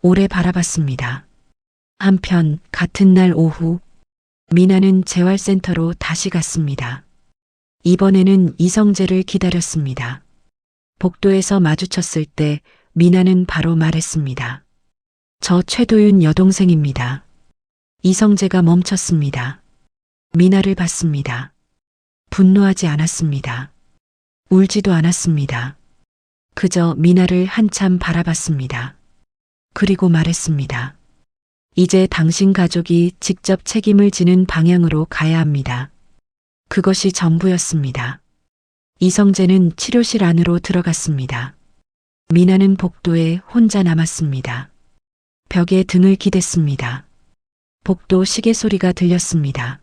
오래 바라봤습니다. 한편 같은 날 오후 미나는 재활센터로 다시 갔습니다. 이번에는 이성재를 기다렸습니다. 복도에서 마주쳤을 때 미나는 바로 말했습니다. 저 최도윤 여동생입니다. 이성재가 멈췄습니다. 미나를 봤습니다. 분노하지 않았습니다. 울지도 않았습니다. 그저 미나를 한참 바라봤습니다. 그리고 말했습니다. 이제 당신 가족이 직접 책임을 지는 방향으로 가야 합니다. 그것이 전부였습니다. 이성재는 치료실 안으로 들어갔습니다. 미나는 복도에 혼자 남았습니다. 벽에 등을 기댔습니다. 복도 시계 소리가 들렸습니다.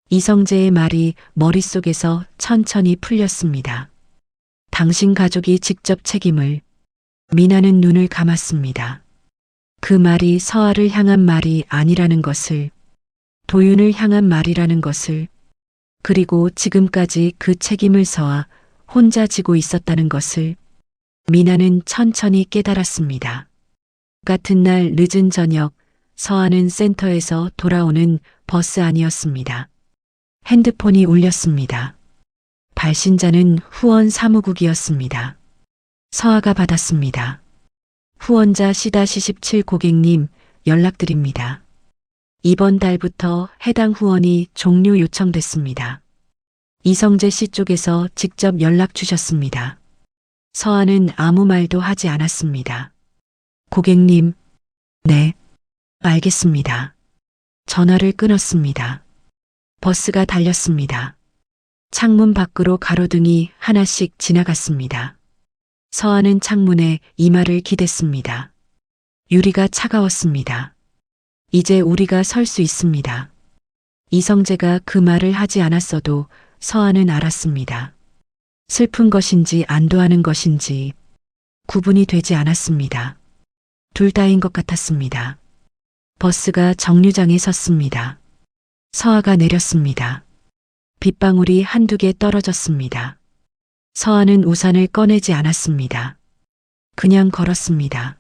이성재의 말이 머릿속에서 천천히 풀렸습니다. 당신 가족이 직접 책임을. 미나는 눈을 감았습니다. 그 말이 서아를 향한 말이 아니라는 것을, 도윤을 향한 말이라는 것을, 그리고 지금까지 그 책임을 서아 혼자 지고 있었다는 것을 미나는 천천히 깨달았습니다. 같은 날 늦은 저녁, 서아는 센터에서 돌아오는 버스 안이었습니다. 핸드폰이 울렸습니다. 발신자는 후원 사무국이었습니다. 서아가 받았습니다. 후원자 C-17 고객님, 연락드립니다. 이번 달부터 해당 후원이 종료 요청됐습니다. 이성재 씨 쪽에서 직접 연락 주셨습니다. 서아는 아무 말도 하지 않았습니다. 고객님, 네, 알겠습니다. 전화를 끊었습니다. 버스가 달렸습니다. 창문 밖으로 가로등이 하나씩 지나갔습니다. 서아는 창문에 이마를 기댔습니다. 유리가 차가웠습니다. 이제 우리가 설 수 있습니다. 이성재가 그 말을 하지 않았어도 서아는 알았습니다. 슬픈 것인지 안도하는 것인지 구분이 되지 않았습니다. 둘 다인 것 같았습니다. 버스가 정류장에 섰습니다. 서아가 내렸습니다. 빗방울이 한두 개 떨어졌습니다. 서아는 우산을 꺼내지 않았습니다. 그냥 걸었습니다.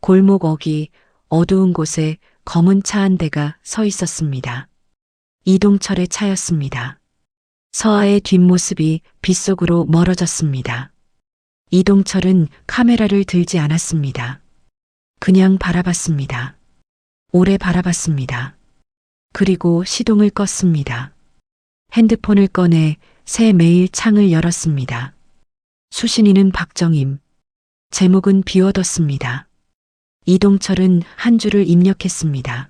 골목 어귀 어두운 곳에 검은 차 한 대가 서 있었습니다. 이동철의 차였습니다. 서아의 뒷모습이 빗속으로 멀어졌습니다. 이동철은 카메라를 들지 않았습니다. 그냥 바라봤습니다. 오래 바라봤습니다. 그리고 시동을 껐습니다. 핸드폰을 꺼내 새 메일 창을 열었습니다. 수신인은 박정임. 제목은 비워뒀습니다. 이동철은 한 줄을 입력했습니다.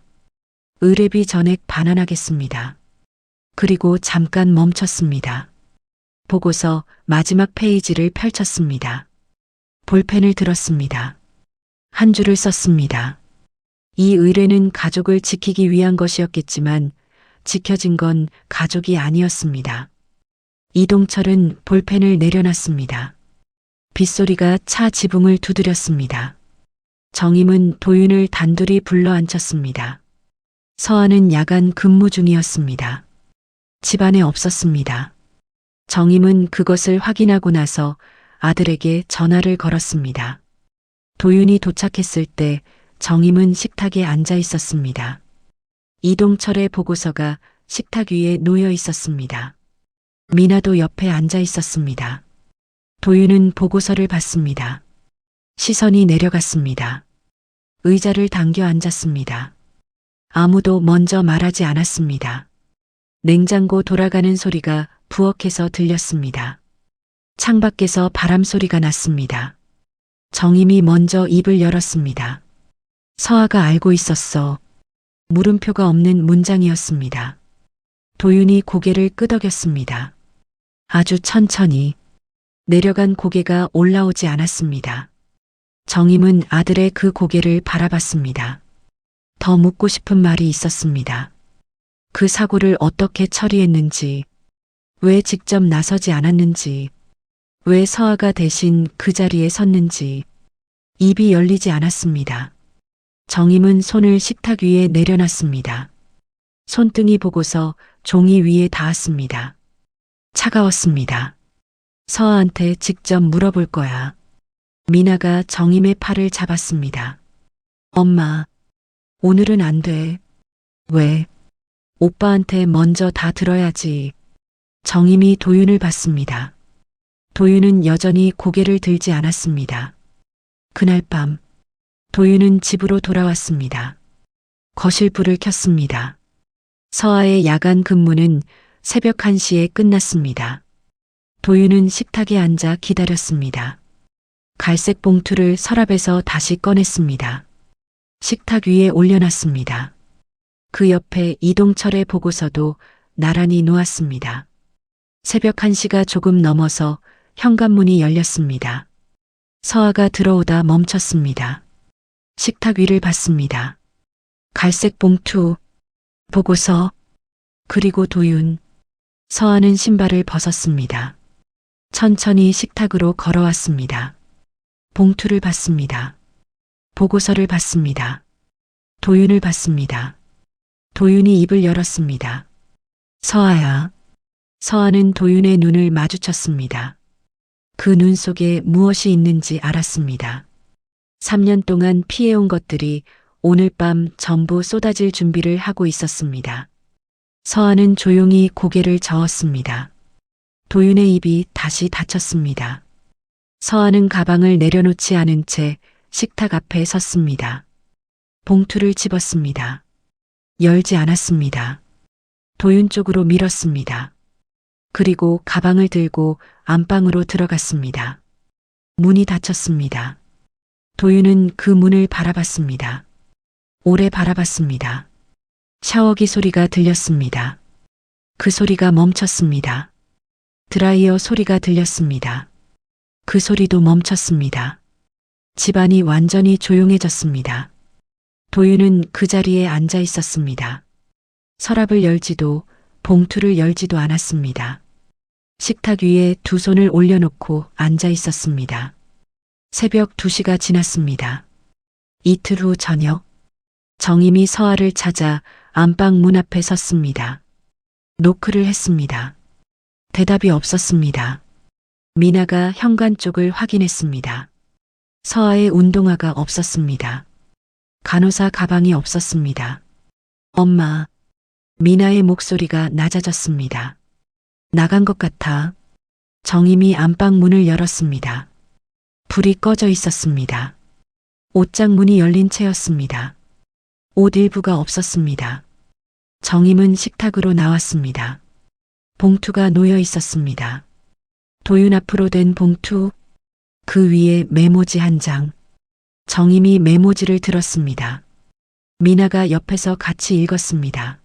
의뢰비 전액 반환하겠습니다. 그리고 잠깐 멈췄습니다. 보고서 마지막 페이지를 펼쳤습니다. 볼펜을 들었습니다. 한 줄을 썼습니다. 이 의뢰는 가족을 지키기 위한 것이었겠지만 지켜진 건 가족이 아니었습니다. 이동철은 볼펜을 내려놨습니다. 빗소리가 차 지붕을 두드렸습니다. 정임은 도윤을 단둘이 불러 앉혔습니다. 서아는 야간 근무 중이었습니다. 집안에 없었습니다. 정임은 그것을 확인하고 나서 아들에게 전화를 걸었습니다. 도윤이 도착했을 때 정임은 식탁에 앉아 있었습니다. 이동철의 보고서가 식탁 위에 놓여 있었습니다. 미나도 옆에 앉아 있었습니다. 도윤은 보고서를 봤습니다. 시선이 내려갔습니다. 의자를 당겨 앉았습니다. 아무도 먼저 말하지 않았습니다. 냉장고 돌아가는 소리가 부엌에서 들렸습니다. 창밖에서 바람 소리가 났습니다. 정임이 먼저 입을 열었습니다. 서아가 알고 있었어. 물음표가 없는 문장이었습니다. 도윤이 고개를 끄덕였습니다. 아주 천천히. 내려간 고개가 올라오지 않았습니다. 정임은 아들의 그 고개를 바라봤습니다. 더 묻고 싶은 말이 있었습니다. 그 사고를 어떻게 처리했는지, 왜 직접 나서지 않았는지, 왜 서아가 대신 그 자리에 섰는지, 입이 열리지 않았습니다. 정임은 손을 식탁 위에 내려놨습니다. 손등이 보고서 종이 위에 닿았습니다. 차가웠습니다. 서아한테 직접 물어볼 거야. 미나가 정임의 팔을 잡았습니다. 엄마, 오늘은 안 돼. 왜? 오빠한테 먼저 다 들어야지. 정임이 도윤을 봤습니다. 도윤은 여전히 고개를 들지 않았습니다. 그날 밤 도윤은 집으로 돌아왔습니다. 거실 불을 켰습니다. 서아의 야간 근무는 새벽 1시에 끝났습니다. 도윤은 식탁에 앉아 기다렸습니다. 갈색 봉투를 서랍에서 다시 꺼냈습니다. 식탁 위에 올려놨습니다. 그 옆에 이동철의 보고서도 나란히 놓았습니다. 새벽 1시가 조금 넘어서 현관문이 열렸습니다. 서아가 들어오다 멈췄습니다. 식탁 위를 봤습니다. 갈색 봉투, 보고서, 그리고 도윤. 서아는 신발을 벗었습니다. 천천히 식탁으로 걸어왔습니다. 봉투를 봤습니다. 보고서를 봤습니다. 도윤을 봤습니다. 도윤이 입을 열었습니다. 서아야. 서아는 도윤의 눈을 마주쳤습니다. 그 눈 속에 무엇이 있는지 알았습니다. 3년 동안 피해온 것들이 오늘 밤 전부 쏟아질 준비를 하고 있었습니다. 서아는 조용히 고개를 저었습니다. 도윤의 입이 다시 닫혔습니다. 서아는 가방을 내려놓지 않은 채 식탁 앞에 섰습니다. 봉투를 집었습니다. 열지 않았습니다. 도윤 쪽으로 밀었습니다. 그리고 가방을 들고 안방으로 들어갔습니다. 문이 닫혔습니다. 도윤은 그 문을 바라봤습니다. 오래 바라봤습니다. 샤워기 소리가 들렸습니다. 그 소리가 멈췄습니다. 드라이어 소리가 들렸습니다. 그 소리도 멈췄습니다. 집안이 완전히 조용해졌습니다. 도윤은 그 자리에 앉아 있었습니다. 서랍을 열지도 봉투를 열지도 않았습니다. 식탁 위에 두 손을 올려놓고 앉아 있었습니다. 새벽 2시가 지났습니다. 이틀 후 저녁, 정임이 서아를 찾아 안방 문 앞에 섰습니다. 노크를 했습니다. 대답이 없었습니다. 미나가 현관 쪽을 확인했습니다. 서아의 운동화가 없었습니다. 간호사 가방이 없었습니다. 엄마. 미나의 목소리가 낮아졌습니다. 나간 것 같아. 정임이 안방 문을 열었습니다. 불이 꺼져 있었습니다. 옷장 문이 열린 채였습니다. 옷 일부가 없었습니다. 정임은 식탁으로 나왔습니다. 봉투가 놓여 있었습니다. 도윤 앞으로 된 봉투, 그 위에 메모지 한 장. 정임이 메모지를 들었습니다. 미나가 옆에서 같이 읽었습니다.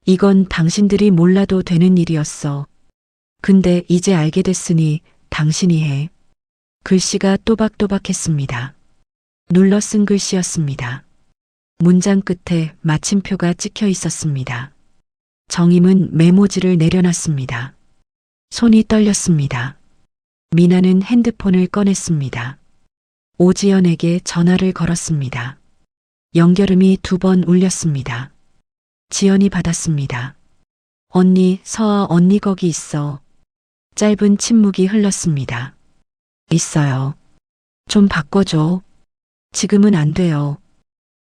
이건 당신들이 몰라도 되는 일이었어. 근데 이제 알게 됐으니 당신이 해. 글씨가 또박또박했습니다. 눌러 쓴 글씨였습니다. 문장 끝에 마침표가 찍혀 있었습니다. 정임은 메모지를 내려놨습니다. 손이 떨렸습니다. 미나는 핸드폰을 꺼냈습니다. 오지연에게 전화를 걸었습니다. 연결음이 2번 울렸습니다. 지연이 받았습니다. 언니, 서아 언니 거기 있어. 짧은 침묵이 흘렀습니다. 있어요. 좀 바꿔줘. 지금은 안 돼요.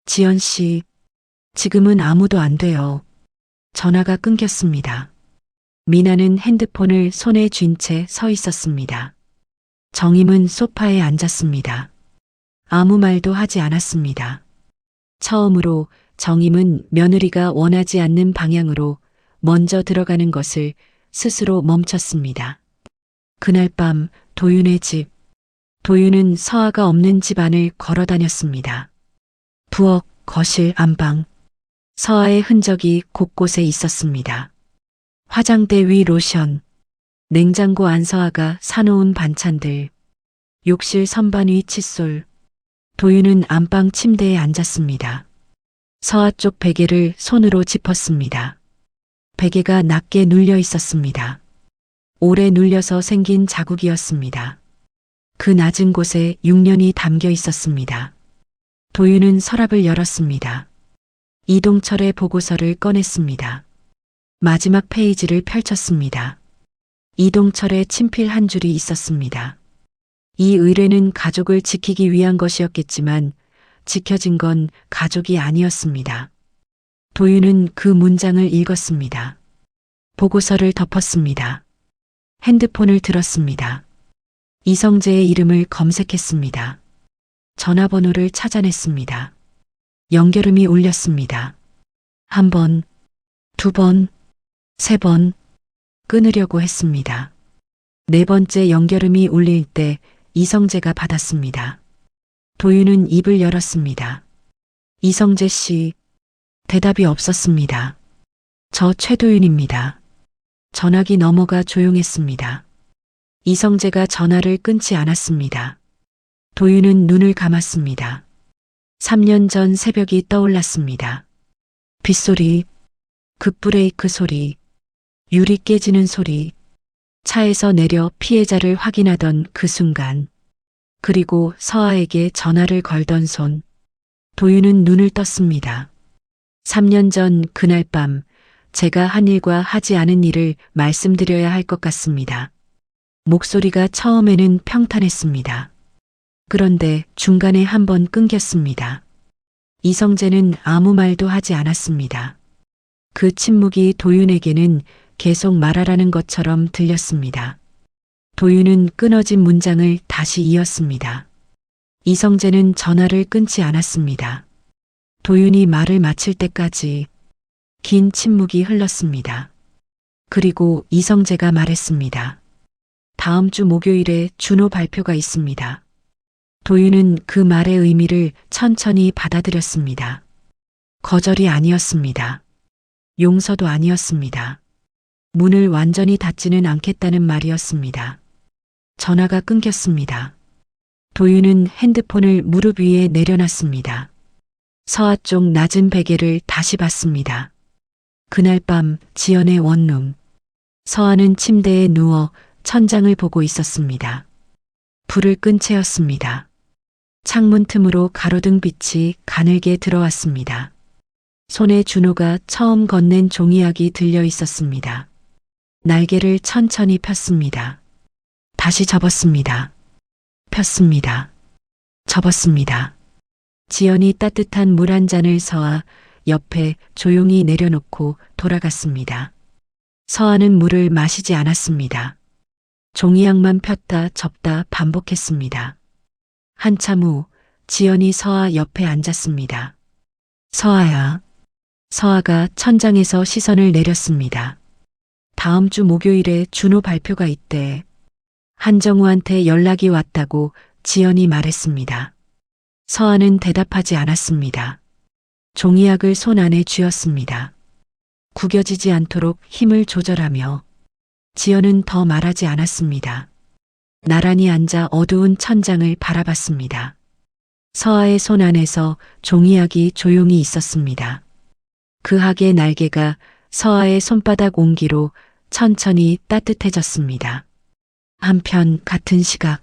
지연 씨, 지금은 아무도 안 돼요. 전화가 끊겼습니다. 미나는 핸드폰을 손에 쥔 채 서 있었습니다. 정임은 소파에 앉았습니다. 아무 말도 하지 않았습니다. 처음으로 정임은 며느리가 원하지 않는 방향으로 먼저 들어가는 것을 스스로 멈췄습니다. 그날 밤 도윤의 집. 도윤은 서아가 없는 집안을 걸어 다녔습니다. 부엌, 거실, 안방. 서아의 흔적이 곳곳에 있었습니다. 화장대 위 로션, 냉장고 안 서아가 사놓은 반찬들, 욕실 선반 위 칫솔. 도윤은 안방 침대에 앉았습니다. 서아 쪽 베개를 손으로 짚었습니다. 베개가 낮게 눌려 있었습니다. 오래 눌려서 생긴 자국이었습니다. 그 낮은 곳에 6년이 담겨 있었습니다. 도윤은 서랍을 열었습니다. 이동철의 보고서를 꺼냈습니다. 마지막 페이지를 펼쳤습니다. 이동철의 친필 한 줄이 있었습니다. 이 의뢰는 가족을 지키기 위한 것이었겠지만 지켜진 건 가족이 아니었습니다. 도윤은 그 문장을 읽었습니다. 보고서를 덮었습니다. 핸드폰을 들었습니다. 이성재의 이름을 검색했습니다. 전화번호를 찾아냈습니다. 연결음이 울렸습니다. 한 번, 두 번, 세 번 끊으려고 했습니다. 네 번째 연결음이 울릴 때 이성재가 받았습니다. 도윤은 입을 열었습니다. 이성재 씨, 대답이 없었습니다. 저 최도윤입니다. 전화기 넘어가 조용했습니다. 이성재가 전화를 끊지 않았습니다. 도윤은 눈을 감았습니다. 3년 전 새벽이 떠올랐습니다. 빗소리, 급브레이크 소리, 유리 깨지는 소리, 차에서 내려 피해자를 확인하던 그 순간, 그리고 서아에게 전화를 걸던 손. 도윤은 눈을 떴습니다. 3년 전 그날 밤 제가 한 일과 하지 않은 일을 말씀드려야 할 것 같습니다. 목소리가 처음에는 평탄했습니다. 그런데 중간에 한번 끊겼습니다. 이성재는 아무 말도 하지 않았습니다. 그 침묵이 도윤에게는 계속 말하라는 것처럼 들렸습니다. 도윤은 끊어진 문장을 다시 이었습니다. 이성재는 전화를 끊지 않았습니다. 도윤이 말을 마칠 때까지 긴 침묵이 흘렀습니다. 그리고 이성재가 말했습니다. 다음 주 목요일에 준호 발표가 있습니다. 도윤은 그 말의 의미를 천천히 받아들였습니다. 거절이 아니었습니다. 용서도 아니었습니다. 문을 완전히 닫지는 않겠다는 말이었습니다. 전화가 끊겼습니다. 도윤은 핸드폰을 무릎 위에 내려놨습니다. 서아 쪽 낮은 베개를 다시 봤습니다. 그날 밤 지연의 원룸. 서아는 침대에 누워 천장을 보고 있었습니다. 불을 끈 채였습니다. 창문 틈으로 가로등 빛이 가늘게 들어왔습니다. 손에 준호가 처음 건넨 종이약이 들려 있었습니다. 날개를 천천히 폈습니다. 다시 접었습니다. 폈습니다. 접었습니다. 지연이 따뜻한 물 한 잔을 서아 옆에 조용히 내려놓고 돌아갔습니다. 서아는 물을 마시지 않았습니다. 종이약만 폈다 접다 반복했습니다. 한참 후 지연이 서아 옆에 앉았습니다. 서아야. 서아가 천장에서 시선을 내렸습니다. 다음 주 목요일에 준호 발표가 있대. 한정우한테 연락이 왔다고 지연이 말했습니다. 서아는 대답하지 않았습니다. 종이약을 손 안에 쥐었습니다. 구겨지지 않도록 힘을 조절하며 지연은 더 말하지 않았습니다. 나란히 앉아 어두운 천장을 바라봤습니다. 서아의 손 안에서 종이약이 조용히 있었습니다. 그 학의 날개가 서아의 손바닥 온기로 천천히 따뜻해졌습니다. 한편 같은 시각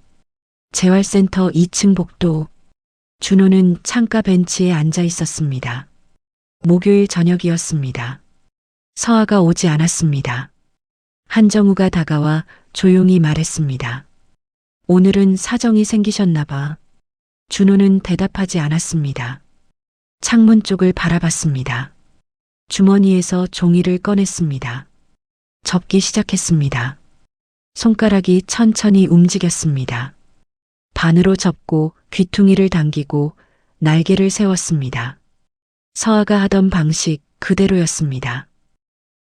재활센터 2층 복도. 준호는 창가 벤치에 앉아 있었습니다. 목요일 저녁이었습니다. 서아가 오지 않았습니다. 한정우가 다가와 조용히 말했습니다. 오늘은 사정이 생기셨나 봐. 준호는 대답하지 않았습니다. 창문 쪽을 바라봤습니다. 주머니에서 종이를 꺼냈습니다. 접기 시작했습니다. 손가락이 천천히 움직였습니다. 반으로 접고 귀퉁이를 당기고 날개를 세웠습니다. 서아가 하던 방식 그대로였습니다.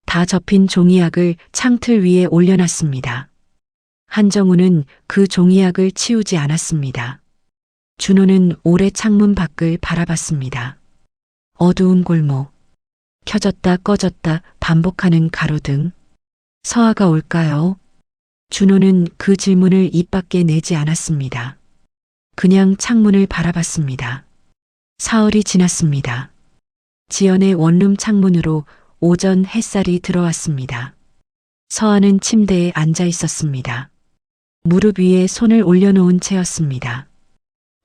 다 접힌 종이약을 창틀 위에 올려놨습니다. 한정우는 그 종이약을 치우지 않았습니다. 준호는 오래 창문 밖을 바라봤습니다. 어두운 골목. 켜졌다 꺼졌다 반복하는 가로등. 서아가 올까요? 준호는 그 질문을 입 밖에 내지 않았습니다. 그냥 창문을 바라봤습니다. 사흘이 지났습니다. 지연의 원룸 창문으로 오전 햇살이 들어왔습니다. 서아는 침대에 앉아 있었습니다. 무릎 위에 손을 올려놓은 채였습니다.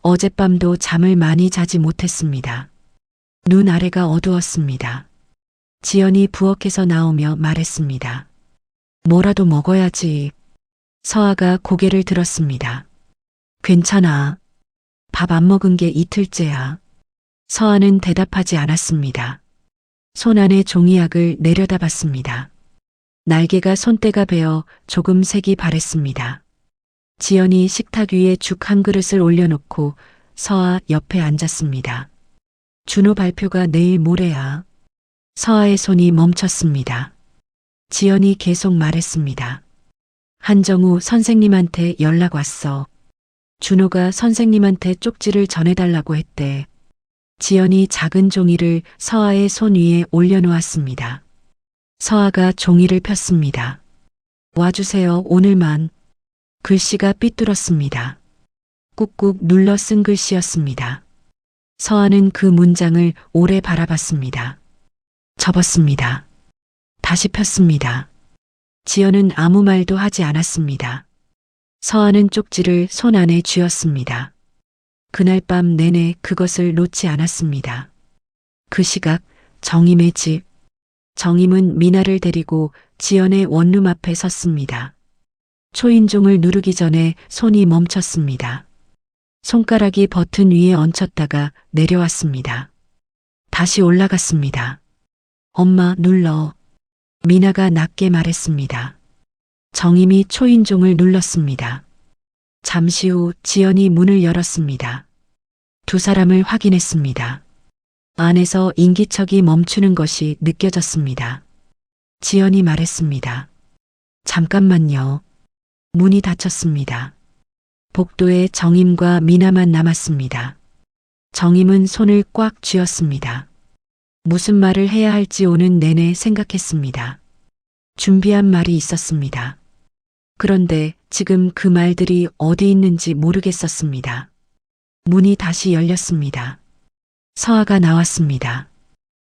어젯밤도 잠을 많이 자지 못했습니다. 눈 아래가 어두웠습니다. 지연이 부엌에서 나오며 말했습니다. 뭐라도 먹어야지. 서아가 고개를 들었습니다. 괜찮아. 밥 안 먹은 게 이틀째야. 서아는 대답하지 않았습니다. 손 안에 종이약을 내려다봤습니다. 날개가 손때가 베어 조금 색이 바랬습니다. 지연이 식탁 위에 죽 한 그릇을 올려놓고 서아 옆에 앉았습니다. 준호 발표가 내일 모레야. 서아의 손이 멈췄습니다. 지연이 계속 말했습니다. 한정우 선생님한테 연락 왔어. 준호가 선생님한테 쪽지를 전해달라고 했대. 지연이 작은 종이를 서아의 손 위에 올려놓았습니다. 서아가 종이를 폈습니다. 와주세요, 오늘만. 글씨가 삐뚤었습니다. 꾹꾹 눌러 쓴 글씨였습니다. 서아는 그 문장을 오래 바라봤습니다. 접었습니다. 다시 폈습니다. 지연은 아무 말도 하지 않았습니다. 서아는 쪽지를 손 안에 쥐었습니다. 그날 밤 내내 그것을 놓지 않았습니다. 그 시각 정임의 집. 정임은 미나를 데리고 지연의 원룸 앞에 섰습니다. 초인종을 누르기 전에 손이 멈췄습니다. 손가락이 버튼 위에 얹혔다가 내려왔습니다. 다시 올라갔습니다. 엄마 눌러. 미나가 낮게 말했습니다. 정임이 초인종을 눌렀습니다. 잠시 후 지연이 문을 열었습니다. 두 사람을 확인했습니다. 안에서 인기척이 멈추는 것이 느껴졌습니다. 지연이 말했습니다. 잠깐만요. 문이 닫혔습니다. 복도에 정임과 미나만 남았습니다. 정임은 손을 꽉 쥐었습니다. 무슨 말을 해야 할지 오는 내내 생각했습니다. 준비한 말이 있었습니다. 그런데 지금 그 말들이 어디 있는지 모르겠었습니다. 문이 다시 열렸습니다. 서아가 나왔습니다.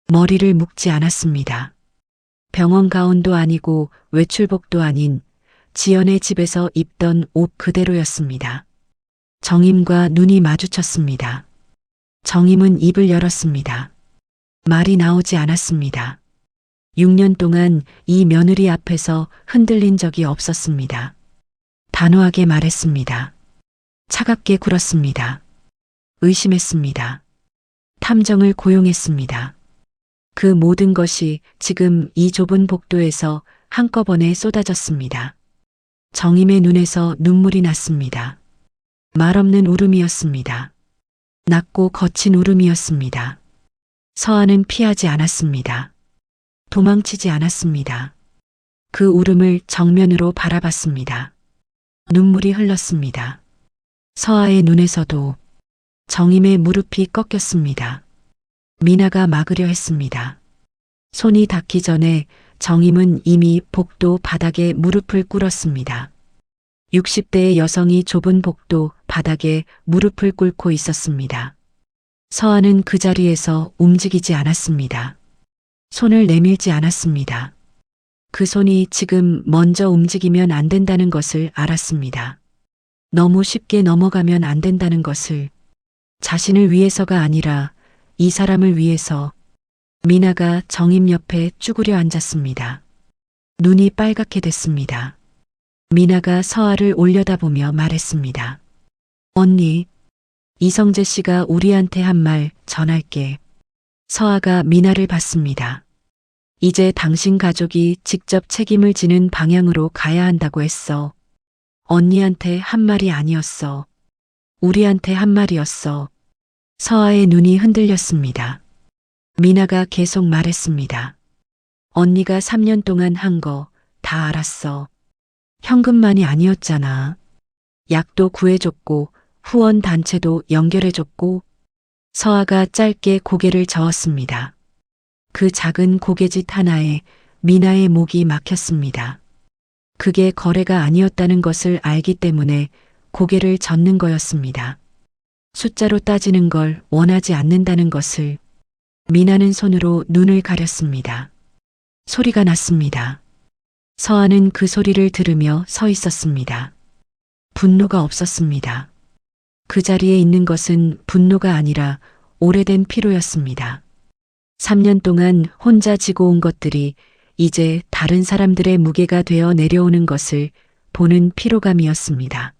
머리를 묶지 않았습니다. 병원 가운도 아니고 외출복도 아닌 지연의 집에서 입던 옷 그대로였습니다. 정임과 눈이 마주쳤습니다. 정임은 입을 열었습니다. 말이 나오지 않았습니다. 6년 동안 이 며느리 앞에서 흔들린 적이 없었습니다. 단호하게 말했습니다. 차갑게 굴었습니다. 의심했습니다. 탐정을 고용했습니다. 그 모든 것이 지금 이 좁은 복도에서 한꺼번에 쏟아졌습니다. 정임의 눈에서 눈물이 났습니다. 말없는 울음이었습니다. 낮고 거친 울음이었습니다. 서아는 피하지 않았습니다. 도망치지 않았습니다. 그 울음을 정면으로 바라봤습니다. 눈물이 흘렀습니다. 서아의 눈에서도. 정임의 무릎이 꺾였습니다. 미나가 막으려 했습니다. 손이 닿기 전에 정임은 이미 복도 바닥에 무릎을 꿇었습니다. 60대의 여성이 좁은 복도 바닥에 무릎을 꿇고 있었습니다. 서아는 그 자리에서 움직이지 않았습니다. 손을 내밀지 않았습니다. 그 손이 지금 먼저 움직이면 안 된다는 것을 알았습니다. 너무 쉽게 넘어가면 안 된다는 것을. 자신을 위해서가 아니라 이 사람을 위해서. 미나가 정임 옆에 쭈그려 앉았습니다. 눈이 빨갛게 됐습니다. 미나가 서아를 올려다보며 말했습니다. 언니, 이성재 씨가 우리한테 한 말 전할게. 서아가 미나를 봤습니다. 이제 당신 가족이 직접 책임을 지는 방향으로 가야 한다고 했어. 언니한테 한 말이 아니었어. 우리한테 한 말이었어. 서아의 눈이 흔들렸습니다. 미나가 계속 말했습니다. 언니가 3년 동안 한 거 다 알았어. 현금만이 아니었잖아. 약도 구해줬고 후원 단체도 연결해줬고. 서아가 짧게 고개를 저었습니다. 그 작은 고개짓 하나에 미나의 목이 막혔습니다. 그게 거래가 아니었다는 것을 알기 때문에 고개를 젓는 거였습니다. 숫자로 따지는 걸 원하지 않는다는 것을. 미나는 손으로 눈을 가렸습니다. 소리가 났습니다. 서아는 그 소리를 들으며 서 있었습니다. 분노가 없었습니다. 그 자리에 있는 것은 분노가 아니라 오래된 피로였습니다. 3년 동안 혼자 지고 온 것들이 이제 다른 사람들의 무게가 되어 내려오는 것을 보는 피로감이었습니다.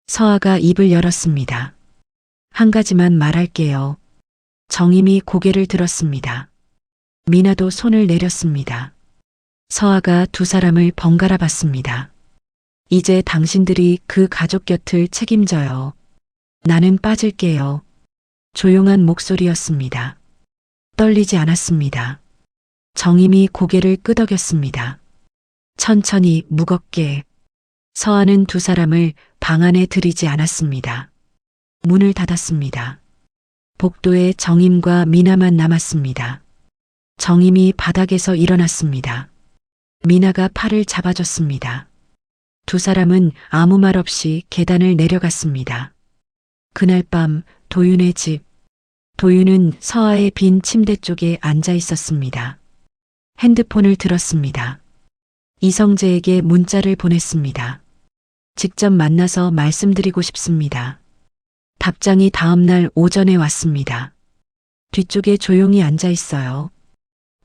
서아가 입을 열었습니다. 한 가지만 말할게요. 정임이 고개를 들었습니다. 미나도 손을 내렸습니다. 서아가 두 사람을 번갈아 봤습니다. 이제 당신들이 그 가족 곁을 책임져요. 나는 빠질게요. 조용한 목소리였습니다. 떨리지 않았습니다. 정임이 고개를 끄덕였습니다. 천천히 무겁게. 서아는 두 사람을 방 안에 들이지 않았습니다. 문을 닫았습니다. 복도에 정임과 미나만 남았습니다. 정임이 바닥에서 일어났습니다. 미나가 팔을 잡아줬습니다. 두 사람은 아무 말 없이 계단을 내려갔습니다. 그날 밤 도윤의 집. 도윤은 서아의 빈 침대 쪽에 앉아 있었습니다. 핸드폰을 들었습니다. 이성재에게 문자를 보냈습니다. 직접 만나서 말씀드리고 싶습니다. 답장이 다음 날 오전에 왔습니다. 뒤쪽에 조용히 앉아 있어요.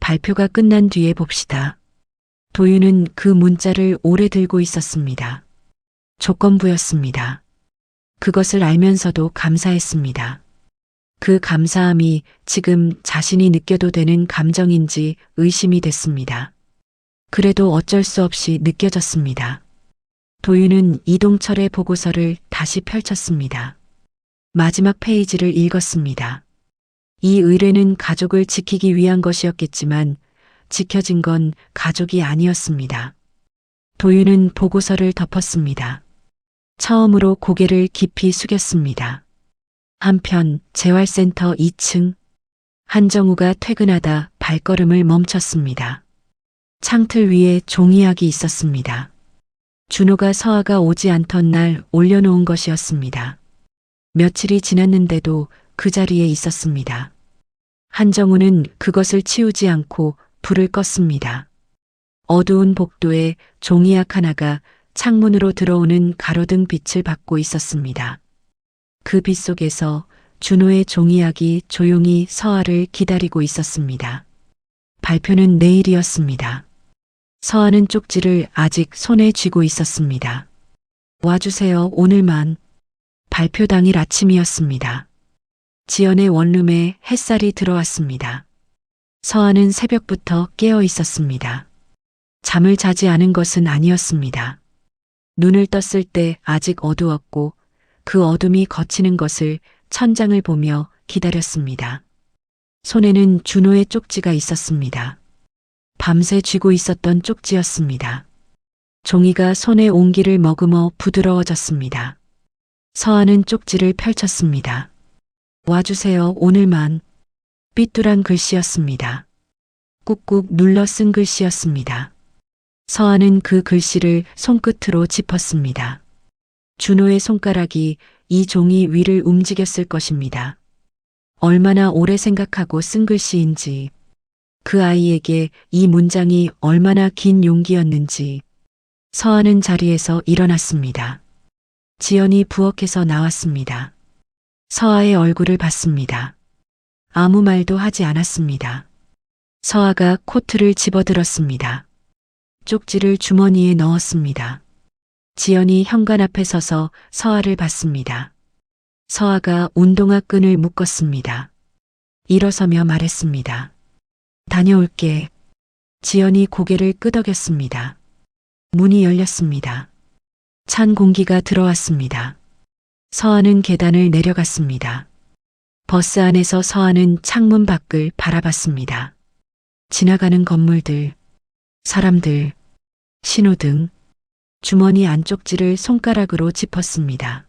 발표가 끝난 뒤에 봅시다. 도윤은 그 문자를 오래 들고 있었습니다. 조건부였습니다. 그것을 알면서도 감사했습니다. 그 감사함이 지금 자신이 느껴도 되는 감정인지 의심이 됐습니다. 그래도 어쩔 수 없이 느껴졌습니다. 도윤은 이동철의 보고서를 다시 펼쳤습니다. 마지막 페이지를 읽었습니다. 이 의뢰는 가족을 지키기 위한 것이었겠지만 지켜진 건 가족이 아니었습니다. 도윤은 보고서를 덮었습니다. 처음으로 고개를 깊이 숙였습니다. 한편 재활센터 2층. 한정우가 퇴근하다 발걸음을 멈췄습니다. 창틀 위에 종이약이 있었습니다. 준호가 서아가 오지 않던 날 올려놓은 것이었습니다. 며칠이 지났는데도 그 자리에 있었습니다. 한정우는 그것을 치우지 않고 불을 껐습니다. 어두운 복도에 종이약 하나가 창문으로 들어오는 가로등 빛을 받고 있었습니다. 그 빛 속에서 준호의 종이약이 조용히 서아를 기다리고 있었습니다. 발표는 내일이었습니다. 서아는 쪽지를 아직 손에 쥐고 있었습니다. 와주세요, 오늘만. 발표 당일 아침이었습니다. 지연의 원룸에 햇살이 들어왔습니다. 서아는 새벽부터 깨어 있었습니다. 잠을 자지 않은 것은 아니었습니다. 눈을 떴을 때 아직 어두웠고 그 어둠이 걷히는 것을 천장을 보며 기다렸습니다. 손에는 준호의 쪽지가 있었습니다. 밤새 쥐고 있었던 쪽지였습니다. 종이가 손의 온기를 머금어 부드러워졌습니다. 서아는 쪽지를 펼쳤습니다. 와주세요, 오늘만. 삐뚤한 글씨였습니다. 꾹꾹 눌러 쓴 글씨였습니다. 서아는 그 글씨를 손끝으로 짚었습니다. 준호의 손가락이 이 종이 위를 움직였을 것입니다. 얼마나 오래 생각하고 쓴 글씨인지, 그 아이에게 이 문장이 얼마나 긴 용기였는지. 서아는 자리에서 일어났습니다. 지연이 부엌에서 나왔습니다. 서아의 얼굴을 봤습니다. 아무 말도 하지 않았습니다. 서아가 코트를 집어들었습니다. 쪽지를 주머니에 넣었습니다. 지연이 현관 앞에 서서 서아를 봤습니다. 서아가 운동화 끈을 묶었습니다. 일어서며 말했습니다. 다녀올게. 지연이 고개를 끄덕였습니다. 문이 열렸습니다. 찬 공기가 들어왔습니다. 서아는 계단을 내려갔습니다. 버스 안에서 서아는 창문 밖을 바라봤습니다. 지나가는 건물들, 사람들, 신호등. 주머니 안쪽지를 손가락으로 짚었습니다.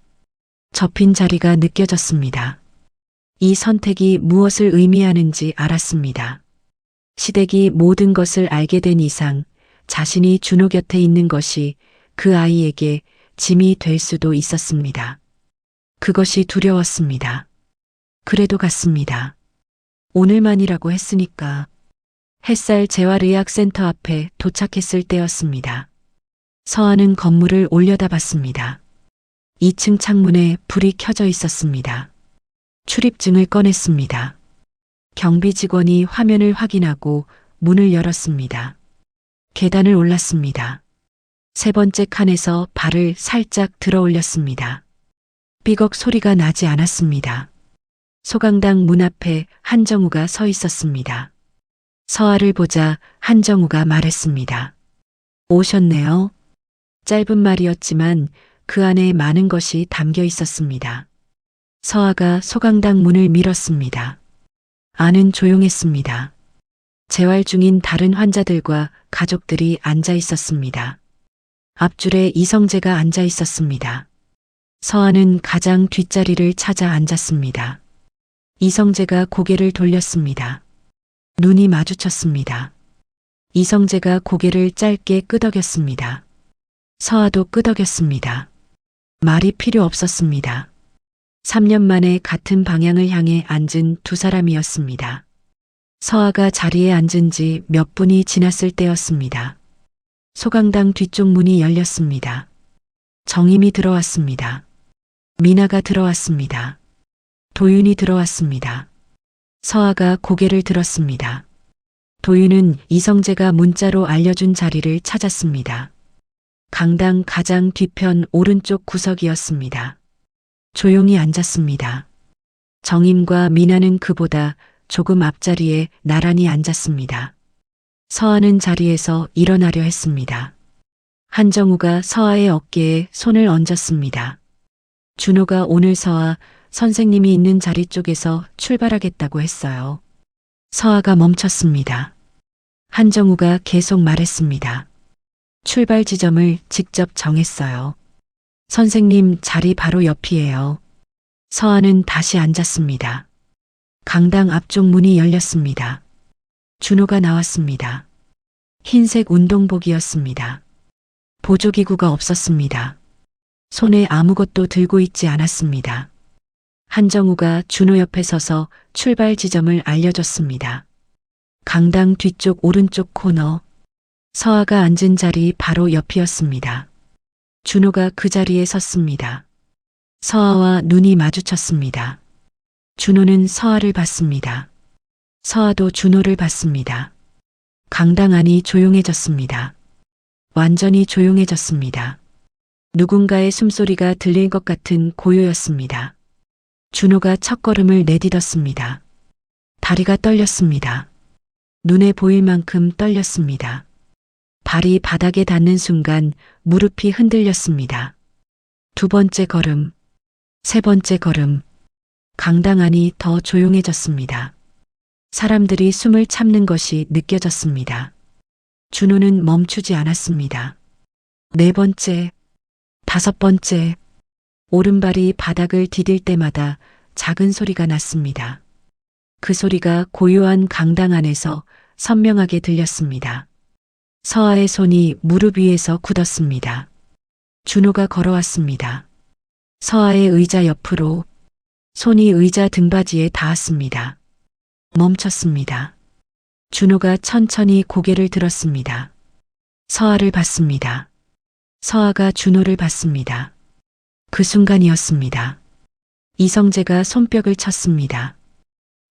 접힌 자리가 느껴졌습니다. 이 선택이 무엇을 의미하는지 알았습니다. 시댁이 모든 것을 알게 된 이상 자신이 준호 곁에 있는 것이 그 아이에게 짐이 될 수도 있었습니다. 그것이 두려웠습니다. 그래도 갔습니다. 오늘만이라고 했으니까. 햇살 재활의학센터 앞에 도착했을 때였습니다. 서아는 건물을 올려다봤습니다. 2층 창문에 불이 켜져 있었습니다. 출입증을 꺼냈습니다. 경비 직원이 화면을 확인하고 문을 열었습니다. 계단을 올랐습니다. 세 번째 칸에서 발을 살짝 들어 올렸습니다. 삐걱 소리가 나지 않았습니다. 소강당 문 앞에 한정우가 서 있었습니다. 서아를 보자 한정우가 말했습니다. 오셨네요. 짧은 말이었지만 그 안에 많은 것이 담겨 있었습니다. 서아가 소강당 문을 밀었습니다. 안은 조용했습니다. 재활 중인 다른 환자들과 가족들이 앉아 있었습니다. 앞줄에 이성재가 앉아 있었습니다. 서아는 가장 뒷자리를 찾아 앉았습니다. 이성재가 고개를 돌렸습니다. 눈이 마주쳤습니다. 이성재가 고개를 짧게 끄덕였습니다. 서아도 끄덕였습니다. 말이 필요 없었습니다. 3년 만에 같은 방향을 향해 앉은 두 사람이었습니다. 서아가 자리에 앉은 지 몇 분이 지났을 때였습니다. 소강당 뒤쪽 문이 열렸습니다. 정임이 들어왔습니다. 미나가 들어왔습니다. 도윤이 들어왔습니다. 서아가 고개를 들었습니다. 도윤은 이성재가 문자로 알려준 자리를 찾았습니다. 강당 가장 뒤편 오른쪽 구석이었습니다. 조용히 앉았습니다. 정임과 미나는 그보다 조금 앞자리에 나란히 앉았습니다. 서아는 자리에서 일어나려 했습니다. 한정우가 서아의 어깨에 손을 얹었습니다. 준호가 오늘 서아 선생님이 있는 자리 쪽에서 출발하겠다고 했어요. 서아가 멈췄습니다. 한정우가 계속 말했습니다. 출발 지점을 직접 정했어요. 선생님 자리 바로 옆이에요. 서아는 다시 앉았습니다. 강당 앞쪽 문이 열렸습니다. 준호가 나왔습니다. 흰색 운동복이었습니다. 보조기구가 없었습니다. 손에 아무것도 들고 있지 않았습니다. 한정우가 준호 옆에 서서 출발 지점을 알려줬습니다. 강당 뒤쪽 오른쪽 코너. 서아가 앉은 자리 바로 옆이었습니다. 준호가 그 자리에 섰습니다. 서아와 눈이 마주쳤습니다. 준호는 서아를 봤습니다. 서아도 준호를 봤습니다. 강당 안이 조용해졌습니다. 완전히 조용해졌습니다. 누군가의 숨소리가 들릴 것 같은 고요였습니다. 준호가 첫걸음을 내딛었습니다. 다리가 떨렸습니다. 눈에 보일 만큼 떨렸습니다. 발이 바닥에 닿는 순간 무릎이 흔들렸습니다. 두 번째 걸음, 세 번째 걸음. 강당 안이 더 조용해졌습니다. 사람들이 숨을 참는 것이 느껴졌습니다. 준호는 멈추지 않았습니다. 네 번째, 다섯 번째. 오른발이 바닥을 디딜 때마다 작은 소리가 났습니다. 그 소리가 고요한 강당 안에서 선명하게 들렸습니다. 서아의 손이 무릎 위에서 굳었습니다. 준호가 걸어왔습니다. 서아의 의자 옆으로 손이 의자 등받이에 닿았습니다. 멈췄습니다. 준호가 천천히 고개를 들었습니다. 서아를 봤습니다. 서아가 준호를 봤습니다. 그 순간이었습니다. 이성재가 손뼉을 쳤습니다.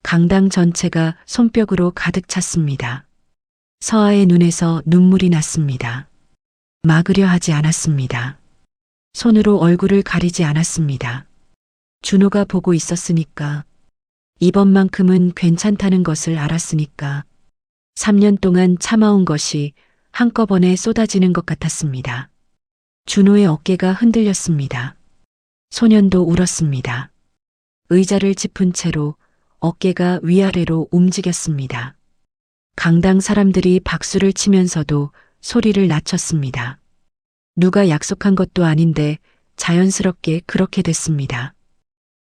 강당 전체가 손뼉으로 가득 찼습니다. 서아의 눈에서 눈물이 났습니다. 막으려 하지 않았습니다. 손으로 얼굴을 가리지 않았습니다. 준호가 보고 있었으니까. 이번만큼은 괜찮다는 것을 알았으니까. 3년 동안 참아온 것이 한꺼번에 쏟아지는 것 같았습니다. 준호의 어깨가 흔들렸습니다. 소년도 울었습니다. 의자를 짚은 채로 어깨가 위아래로 움직였습니다. 강당 사람들이 박수를 치면서도 소리를 낮췄습니다. 누가 약속한 것도 아닌데 자연스럽게 그렇게 됐습니다.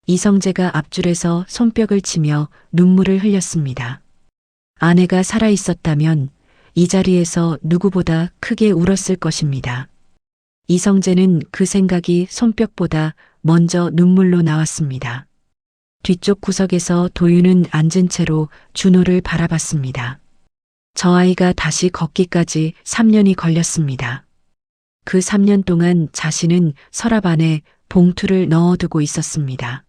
이성재가 앞줄에서 손뼉을 치며 눈물을 흘렸습니다. 아내가 살아있었다면 이 자리에서 누구보다 크게 울었을 것입니다. 이성재는 그 생각이 손뼉보다 먼저 눈물로 나왔습니다. 뒤쪽 구석에서 도윤은 앉은 채로 준호를 바라봤습니다. 저 아이가 다시 걷기까지 3년이 걸렸습니다. 그 3년 동안 자신은 서랍 안에 봉투를 넣어두고 있었습니다.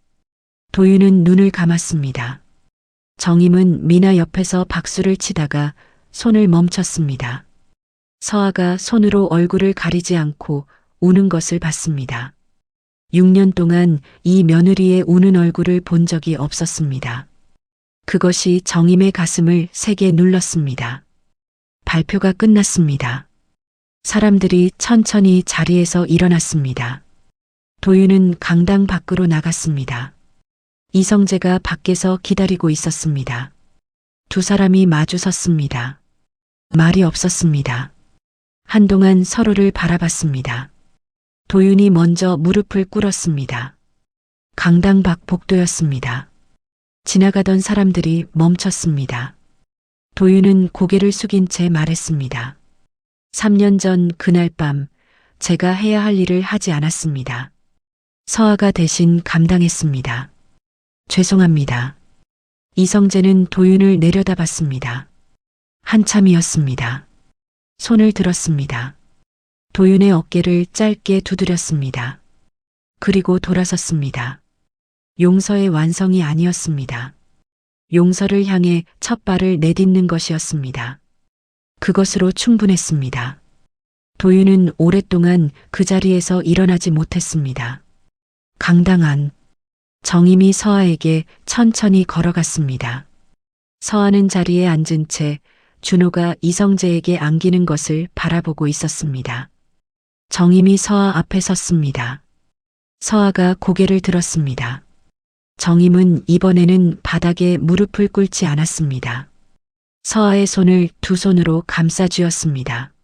도윤은 눈을 감았습니다. 정임은 미나 옆에서 박수를 치다가 손을 멈췄습니다. 서아가 손으로 얼굴을 가리지 않고 우는 것을 봤습니다. 6년 동안 이 며느리의 우는 얼굴을 본 적이 없었습니다. 그것이 정임의 가슴을 세게 눌렀습니다. 발표가 끝났습니다. 사람들이 천천히 자리에서 일어났습니다. 도윤은 강당 밖으로 나갔습니다. 이성재가 밖에서 기다리고 있었습니다. 두 사람이 마주 섰습니다. 말이 없었습니다. 한동안 서로를 바라봤습니다. 도윤이 먼저 무릎을 꿇었습니다. 강당 밖 복도였습니다. 지나가던 사람들이 멈췄습니다. 도윤은 고개를 숙인 채 말했습니다. 3년 전 그날 밤 제가 해야 할 일을 하지 않았습니다. 서아가 대신 감당했습니다. 죄송합니다. 이성재는 도윤을 내려다봤습니다. 한참이었습니다. 손을 들었습니다. 도윤의 어깨를 짧게 두드렸습니다. 그리고 돌아섰습니다. 용서의 완성이 아니었습니다. 용서를 향해 첫 발을 내딛는 것이었습니다. 그것으로 충분했습니다. 도윤은 오랫동안 그 자리에서 일어나지 못했습니다. 강당 안, 정임이 서아에게 천천히 걸어갔습니다. 서아는 자리에 앉은 채 준호가 이성재에게 안기는 것을 바라보고 있었습니다. 정임이 서아 앞에 섰습니다. 서아가 고개를 들었습니다. 정임은 이번에는 바닥에 무릎을 꿇지 않았습니다. 서아의 손을 두 손으로 감싸 쥐었습니다.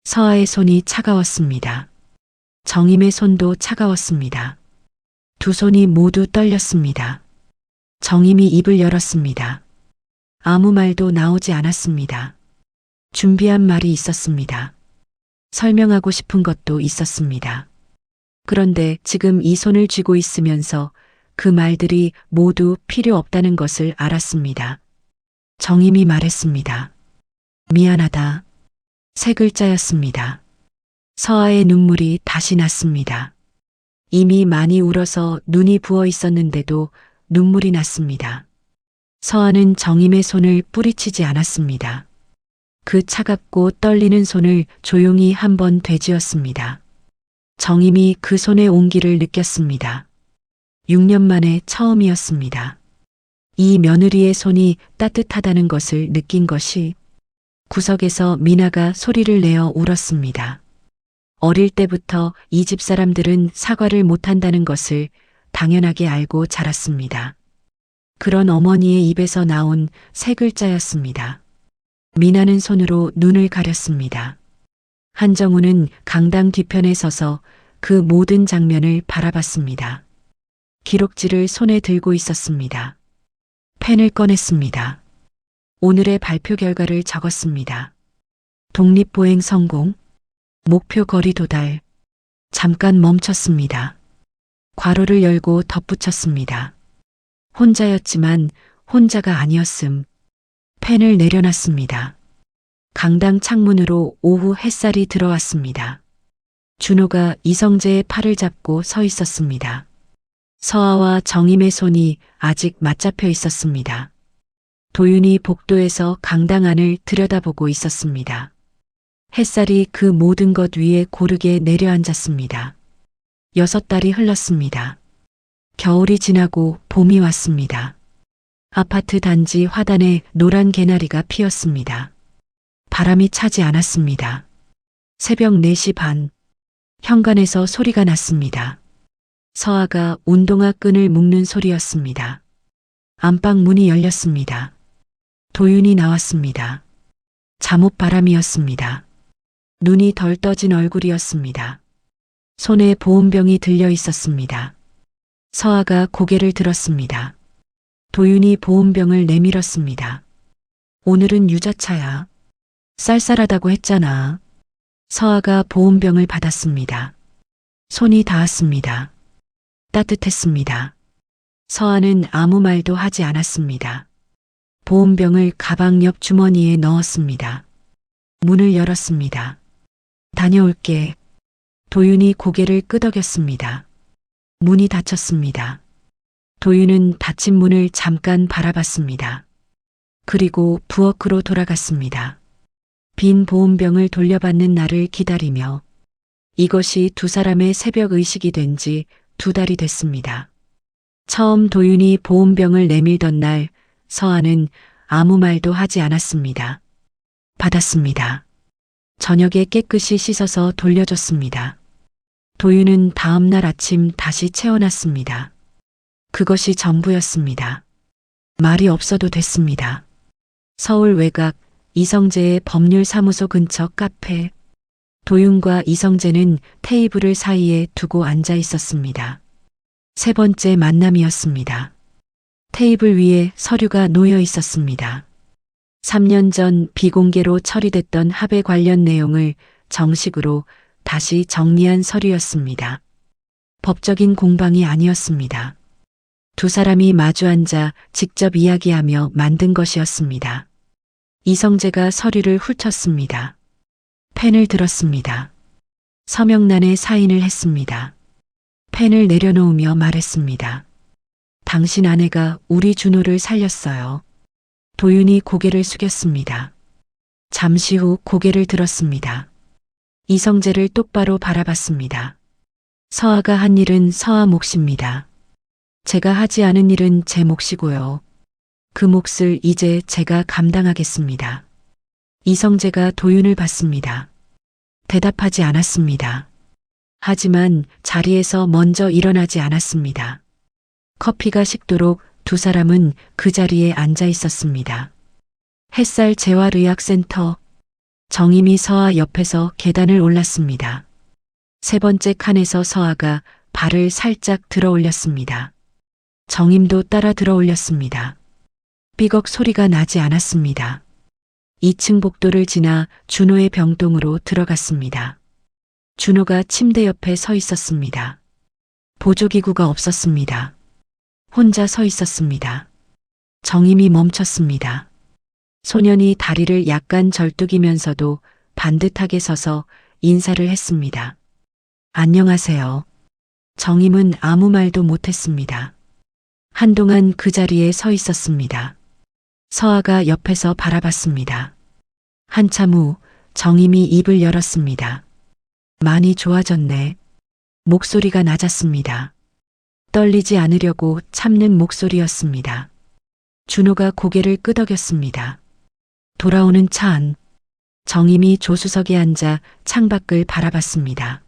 서아의 손이 차가웠습니다. 정임의 손도 차가웠습니다. 두 손이 모두 떨렸습니다. 정임이 입을 열었습니다. 아무 말도 나오지 않았습니다. 준비한 말이 있었습니다. 설명하고 싶은 것도 있었습니다. 그런데 지금 이 손을 쥐고 있으면서 그 말들이 모두 필요 없다는 것을 알았습니다. 정임이 말했습니다. 미안하다. 세 글자였습니다. 서아의 눈물이 다시 났습니다. 이미 많이 울어서 눈이 부어 있었는데도 눈물이 났습니다. 서아는 정임의 손을 뿌리치지 않았습니다. 그 차갑고 떨리는 손을 조용히 한번 되쥐었습니다. 정임이 그 손의 온기를 느꼈습니다. 6년 만에 처음이었습니다. 이 며느리의 손이 따뜻하다는 것을 느낀 것이 구석에서 미나가 소리를 내어 울었습니다. 어릴 때부터 이 집 사람들은 사과를 못한다는 것을 당연하게 알고 자랐습니다. 그런 어머니의 입에서 나온 세 글자였습니다. 미나는 손으로 눈을 가렸습니다. 한정우는 강당 뒤편에 서서 그 모든 장면을 바라봤습니다. 기록지를 손에 들고 있었습니다. 펜을 꺼냈습니다. 오늘의 발표 결과를 적었습니다. 독립보행 성공, 목표 거리 도달. 잠깐 멈췄습니다. 괄호를 열고 덧붙였습니다. 혼자였지만 혼자가 아니었음. 펜을 내려놨습니다. 강당 창문으로 오후 햇살이 들어왔습니다. 준호가 이성재의 팔을 잡고 서 있었습니다. 서아와 정임의 손이 아직 맞잡혀 있었습니다. 도윤이 복도에서 강당 안을 들여다보고 있었습니다. 햇살이 그 모든 것 위에 고르게 내려앉았습니다. 6달이 흘렀습니다. 겨울이 지나고 봄이 왔습니다. 아파트 단지 화단에 노란 개나리가 피었습니다. 바람이 차지 않았습니다. 새벽 4시 반, 현관에서 소리가 났습니다. 서아가 운동화 끈을 묶는 소리였습니다. 안방 문이 열렸습니다. 도윤이 나왔습니다. 잠옷 바람이었습니다. 눈이 덜 떠진 얼굴이었습니다. 손에 보온병이 들려 있었습니다. 서아가 고개를 들었습니다. 도윤이 보온병을 내밀었습니다. 오늘은 유자차야. 쌀쌀하다고 했잖아. 서아가 보온병을 받았습니다. 손이 닿았습니다. 따뜻했습니다. 서아는 아무 말도 하지 않았습니다. 보온병을 가방 옆 주머니에 넣었습니다. 문을 열었습니다. 다녀올게. 도윤이 고개를 끄덕였습니다. 문이 닫혔습니다. 도윤은 닫힌 문을 잠깐 바라봤습니다. 그리고 부엌으로 돌아갔습니다. 빈 보온병을 돌려받는 날을 기다리며 이것이 두 사람의 새벽 의식이 된 지 2달이 됐습니다. 처음 도윤이 보온병을 내밀던 날 서아는 아무 말도 하지 않았습니다. 받았습니다. 저녁에 깨끗이 씻어서 돌려줬습니다. 도윤은 다음 날 아침 다시 채워놨습니다. 그것이 전부였습니다. 말이 없어도 됐습니다. 서울 외곽 이성재의 법률사무소 근처 카페. 도윤과 이성재는 테이블을 사이에 두고 앉아 있었습니다. 세 번째 만남이었습니다. 테이블 위에 서류가 놓여 있었습니다. 3년 전 비공개로 처리됐던 합의 관련 내용을 정식으로 다시 정리한 서류였습니다. 법적인 공방이 아니었습니다. 두 사람이 마주 앉아 직접 이야기하며 만든 것이었습니다. 이성재가 서류를 훑었습니다. 펜을 들었습니다. 서명란에 사인을 했습니다. 펜을 내려놓으며 말했습니다. 당신 아내가 우리 준호를 살렸어요. 도윤이 고개를 숙였습니다. 잠시 후 고개를 들었습니다. 이성재를 똑바로 바라봤습니다. 서아가 한 일은 서아 몫입니다. 제가 하지 않은 일은 제 몫이고요. 그 몫을 이제 제가 감당하겠습니다. 이성재가 도윤을 봤습니다. 대답하지 않았습니다. 하지만 자리에서 먼저 일어나지 않았습니다. 커피가 식도록 두 사람은 그 자리에 앉아 있었습니다. 햇살 재활의학센터. 정임이 서아 옆에서 계단을 올랐습니다. 세 번째 칸에서 서아가 발을 살짝 들어 올렸습니다. 정임도 따라 들어 올렸습니다. 삐걱 소리가 나지 않았습니다. 2층 복도를 지나 준호의 병동으로 들어갔습니다. 준호가 침대 옆에 서 있었습니다. 보조기구가 없었습니다. 혼자 서 있었습니다. 정임이 멈췄습니다. 소년이 다리를 약간 절뚝이면서도 반듯하게 서서 인사를 했습니다. 안녕하세요. 정임은 아무 말도 못했습니다. 한동안 그 자리에 서 있었습니다. 서아가 옆에서 바라봤습니다. 한참 후 정임이 입을 열었습니다. 많이 좋아졌네. 목소리가 낮았습니다. 떨리지 않으려고 참는 목소리였습니다. 준호가 고개를 끄덕였습니다. 돌아오는 차 안. 정임이 조수석에 앉아 창밖을 바라봤습니다.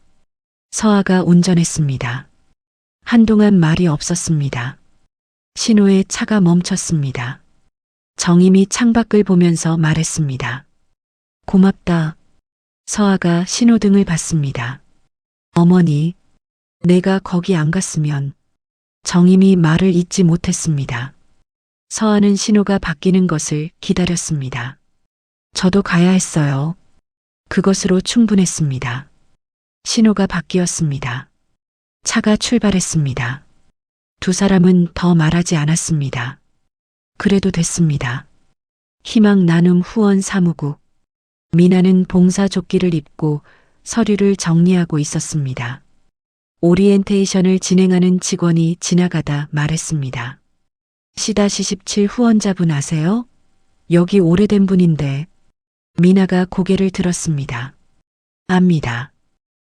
서아가 운전했습니다. 한동안 말이 없었습니다. 신호에 차가 멈췄습니다. 정임이 창밖을 보면서 말했습니다. 고맙다. 서아가 신호등을 봤습니다. 어머니, 내가 거기 안 갔으면. 정임이 말을 잇지 못했습니다. 서아는 신호가 바뀌는 것을 기다렸습니다. 저도 가야 했어요. 그것으로 충분했습니다. 신호가 바뀌었습니다. 차가 출발했습니다. 두 사람은 더 말하지 않았습니다. 그래도 됐습니다. 희망 나눔 후원 사무국. 미나는 봉사조끼를 입고 서류를 정리하고 있었습니다. 오리엔테이션을 진행하는 직원이 지나가다 말했습니다. C-17 후원자분 아세요? 여기 오래된 분인데. 미나가 고개를 들었습니다. 압니다.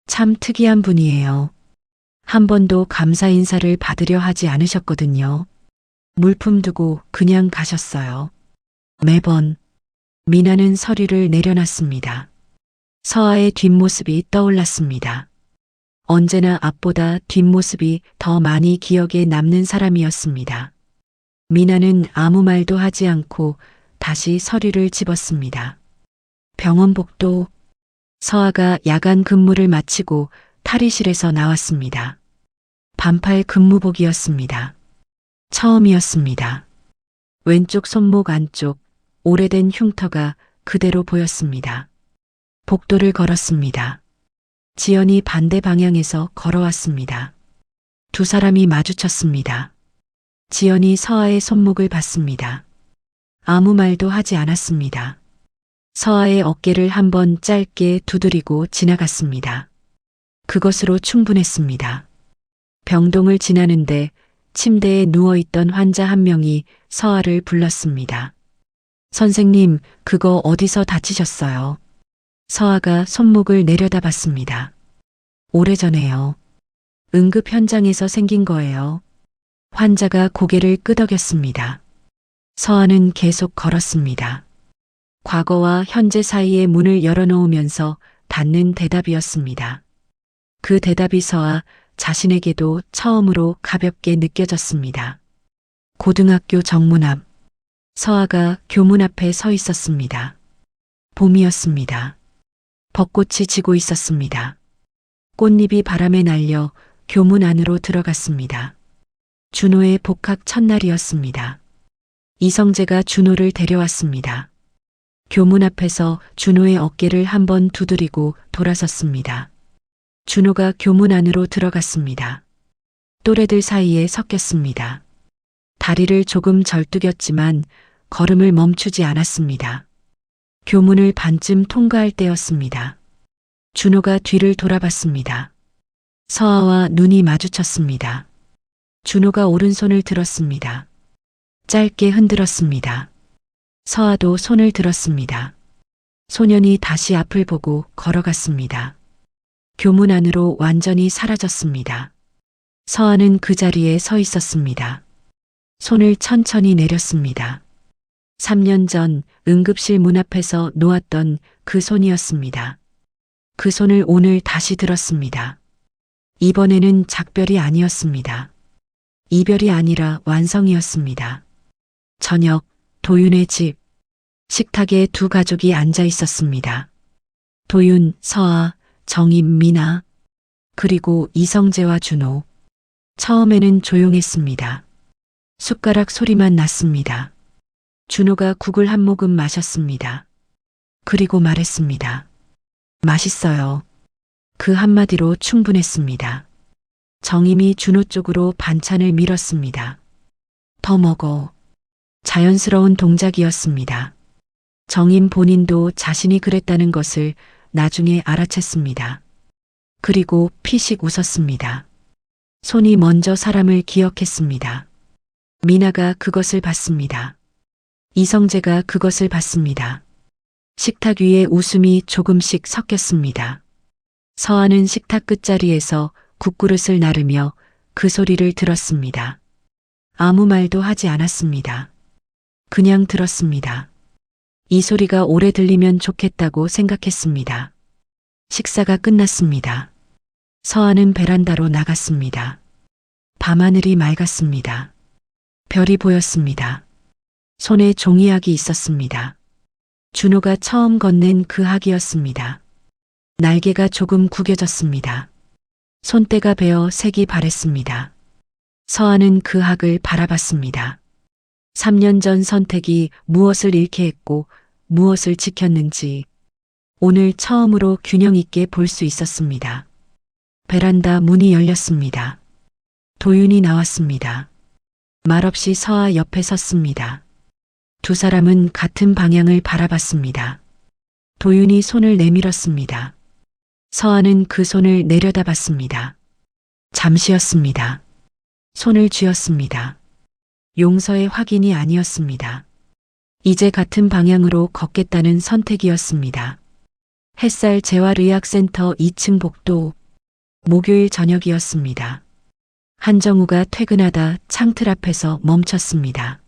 참 특이한 분이에요. 한 번도 감사 인사를 받으려 하지 않으셨거든요. 물품 두고 그냥 가셨어요. 매번. 미나는 서류를 내려놨습니다. 서아의 뒷모습이 떠올랐습니다. 언제나 앞보다 뒷모습이 더 많이 기억에 남는 사람이었습니다. 미나는 아무 말도 하지 않고 다시 서류를 집었습니다. 병원 복도. 서아가 야간 근무를 마치고 탈의실에서 나왔습니다. 반팔 근무복이었습니다. 처음이었습니다. 왼쪽 손목 안쪽 오래된 흉터가 그대로 보였습니다. 복도를 걸었습니다. 지연이 반대 방향에서 걸어왔습니다. 두 사람이 마주쳤습니다. 지연이 서아의 손목을 봤습니다. 아무 말도 하지 않았습니다. 서아의 어깨를 한번 짧게 두드리고 지나갔습니다. 그것으로 충분했습니다. 병동을 지나는데 침대에 누워있던 환자 한 명이 서아를 불렀습니다. 선생님, 그거 어디서 다치셨어요? 서아가 손목을 내려다봤습니다. 오래전에요. 응급 현장에서 생긴 거예요. 환자가 고개를 끄덕였습니다. 서아는 계속 걸었습니다. 과거와 현재 사이의 문을 열어놓으면서 닫는 대답이었습니다. 그 대답이 서아 자신에게도 처음으로 가볍게 느껴졌습니다. 고등학교 정문 앞, 서아가 교문 앞에 서 있었습니다. 봄이었습니다. 벚꽃이 지고 있었습니다. 꽃잎이 바람에 날려 교문 안으로 들어갔습니다. 준호의 복학 첫날이었습니다. 이성재가 준호를 데려왔습니다. 교문 앞에서 준호의 어깨를 한번 두드리고 돌아섰습니다. 준호가 교문 안으로 들어갔습니다. 또래들 사이에 섞였습니다. 다리를 조금 절뚝였지만 걸음을 멈추지 않았습니다. 교문을 반쯤 통과할 때였습니다. 준호가 뒤를 돌아봤습니다. 서아와 눈이 마주쳤습니다. 준호가 오른손을 들었습니다. 짧게 흔들었습니다. 서아도 손을 들었습니다. 소년이 다시 앞을 보고 걸어갔습니다. 교문 안으로 완전히 사라졌습니다. 서아는 그 자리에 서 있었습니다. 손을 천천히 내렸습니다. 3년 전 응급실 문 앞에서 놓았던 그 손이었습니다. 그 손을 오늘 다시 들었습니다. 이번에는 작별이 아니었습니다. 이별이 아니라 완성이었습니다. 저녁, 도윤의 집. 식탁에 두 가족이 앉아 있었습니다. 도윤, 서아, 정임, 미나, 그리고 이성재와 준호. 처음에는 조용했습니다. 숟가락 소리만 났습니다. 준호가 국을 한 모금 마셨습니다. 그리고 말했습니다. 맛있어요. 그 한마디로 충분했습니다. 정임이 준호 쪽으로 반찬을 밀었습니다. 더 먹어. 자연스러운 동작이었습니다. 정임 본인도 자신이 그랬다는 것을 나중에 알아챘습니다. 그리고 피식 웃었습니다. 손이 먼저 사람을 기억했습니다. 미나가 그것을 봤습니다. 이성재가 그것을 봤습니다. 식탁 위에 웃음이 조금씩 섞였습니다. 서아는 식탁 끝자리에서 국그릇을 나르며 그 소리를 들었습니다. 아무 말도 하지 않았습니다. 그냥 들었습니다. 이 소리가 오래 들리면 좋겠다고 생각했습니다. 식사가 끝났습니다. 서아는 베란다로 나갔습니다. 밤하늘이 맑았습니다. 별이 보였습니다. 손에 종이학이 있었습니다. 준호가 처음 건넨 그 학이었습니다. 날개가 조금 구겨졌습니다. 손때가 베어 색이 바랬습니다. 서아는 그 학을 바라봤습니다. 3년 전 선택이 무엇을 잃게 했고 무엇을 지켰는지 오늘 처음으로 균형 있게 볼 수 있었습니다. 베란다 문이 열렸습니다. 도윤이 나왔습니다. 말없이 서아 옆에 섰습니다. 두 사람은 같은 방향을 바라봤습니다. 도윤이 손을 내밀었습니다. 서아는 그 손을 내려다봤습니다. 잠시였습니다. 손을 쥐었습니다. 용서의 확인이 아니었습니다. 이제 같은 방향으로 걷겠다는 선택이었습니다. 햇살 재활의학센터 2층 복도. 목요일 저녁이었습니다. 한정우가 퇴근하다 창틀 앞에서 멈췄습니다.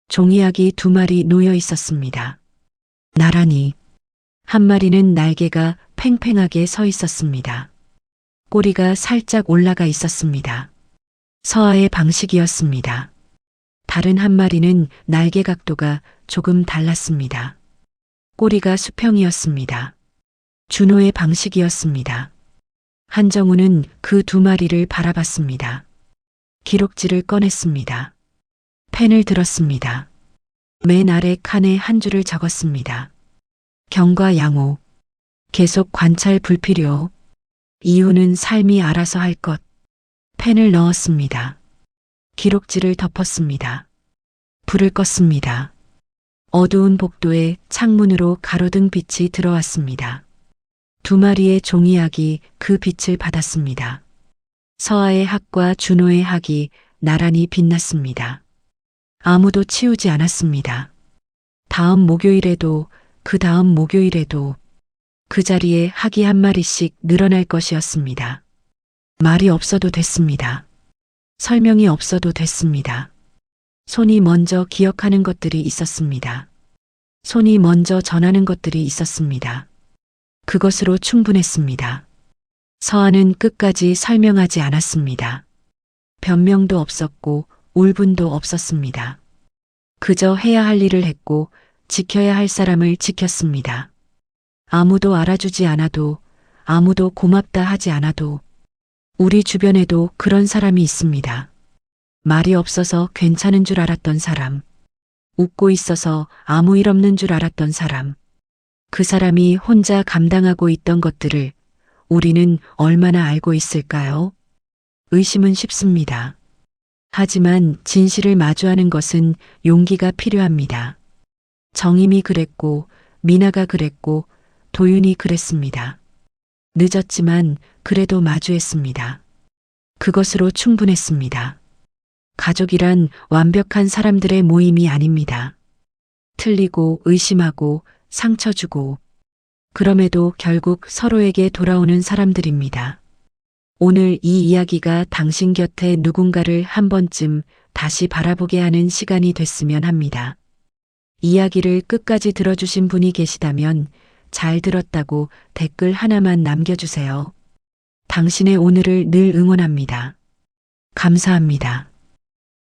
종이학이 2마리 놓여 있었습니다. 나란히. 한 마리는 날개가 팽팽하게 서 있었습니다. 꼬리가 살짝 올라가 있었습니다. 서아의 방식이었습니다. 다른 한 마리는 날개 각도가 조금 달랐습니다. 꼬리가 수평이었습니다. 준호의 방식이었습니다. 한정우는 그 2마리를 바라봤습니다. 기록지를 꺼냈습니다. 펜을 들었습니다. 맨 아래 칸에 한 줄을 적었습니다. 경과 양호. 계속 관찰 불필요. 이유는 삶이 알아서 할 것. 펜을 넣었습니다. 기록지를 덮었습니다. 불을 껐습니다. 어두운 복도에 창문으로 가로등 빛이 들어왔습니다. 2마리의 종이학이 그 빛을 받았습니다. 서아의 학과 준호의 학이 나란히 빛났습니다. 아무도 치우지 않았습니다. 다음 목요일에도 그 다음 목요일에도 그 자리에 학이 한 마리씩 늘어날 것이었습니다. 말이 없어도 됐습니다. 설명이 없어도 됐습니다. 손이 먼저 기억하는 것들이 있었습니다. 손이 먼저 전하는 것들이 있었습니다. 그것으로 충분했습니다. 서한은 끝까지 설명하지 않았습니다. 변명도 없었고 울분도 없었습니다. 그저 해야 할 일을 했고 지켜야 할 사람을 지켰습니다. 아무도 알아주지 않아도, 아무도 고맙다 하지 않아도 우리 주변에도 그런 사람이 있습니다. 말이 없어서 괜찮은 줄 알았던 사람, 웃고 있어서 아무 일 없는 줄 알았던 사람, 그 사람이 혼자 감당하고 있던 것들을 우리는 얼마나 알고 있을까요? 의심은 쉽습니다. 하지만 진실을 마주하는 것은 용기가 필요합니다. 정임이 그랬고, 미나가 그랬고, 도윤이 그랬습니다. 늦었지만 그래도 마주했습니다. 그것으로 충분했습니다. 가족이란 완벽한 사람들의 모임이 아닙니다. 틀리고 의심하고 상처 주고 그럼에도 결국 서로에게 돌아오는 사람들입니다. 오늘 이 이야기가 당신 곁에 누군가를 한 번쯤 다시 바라보게 하는 시간이 됐으면 합니다. 이야기를 끝까지 들어주신 분이 계시다면 잘 들었다고 댓글 하나만 남겨주세요. 당신의 오늘을 늘 응원합니다. 감사합니다.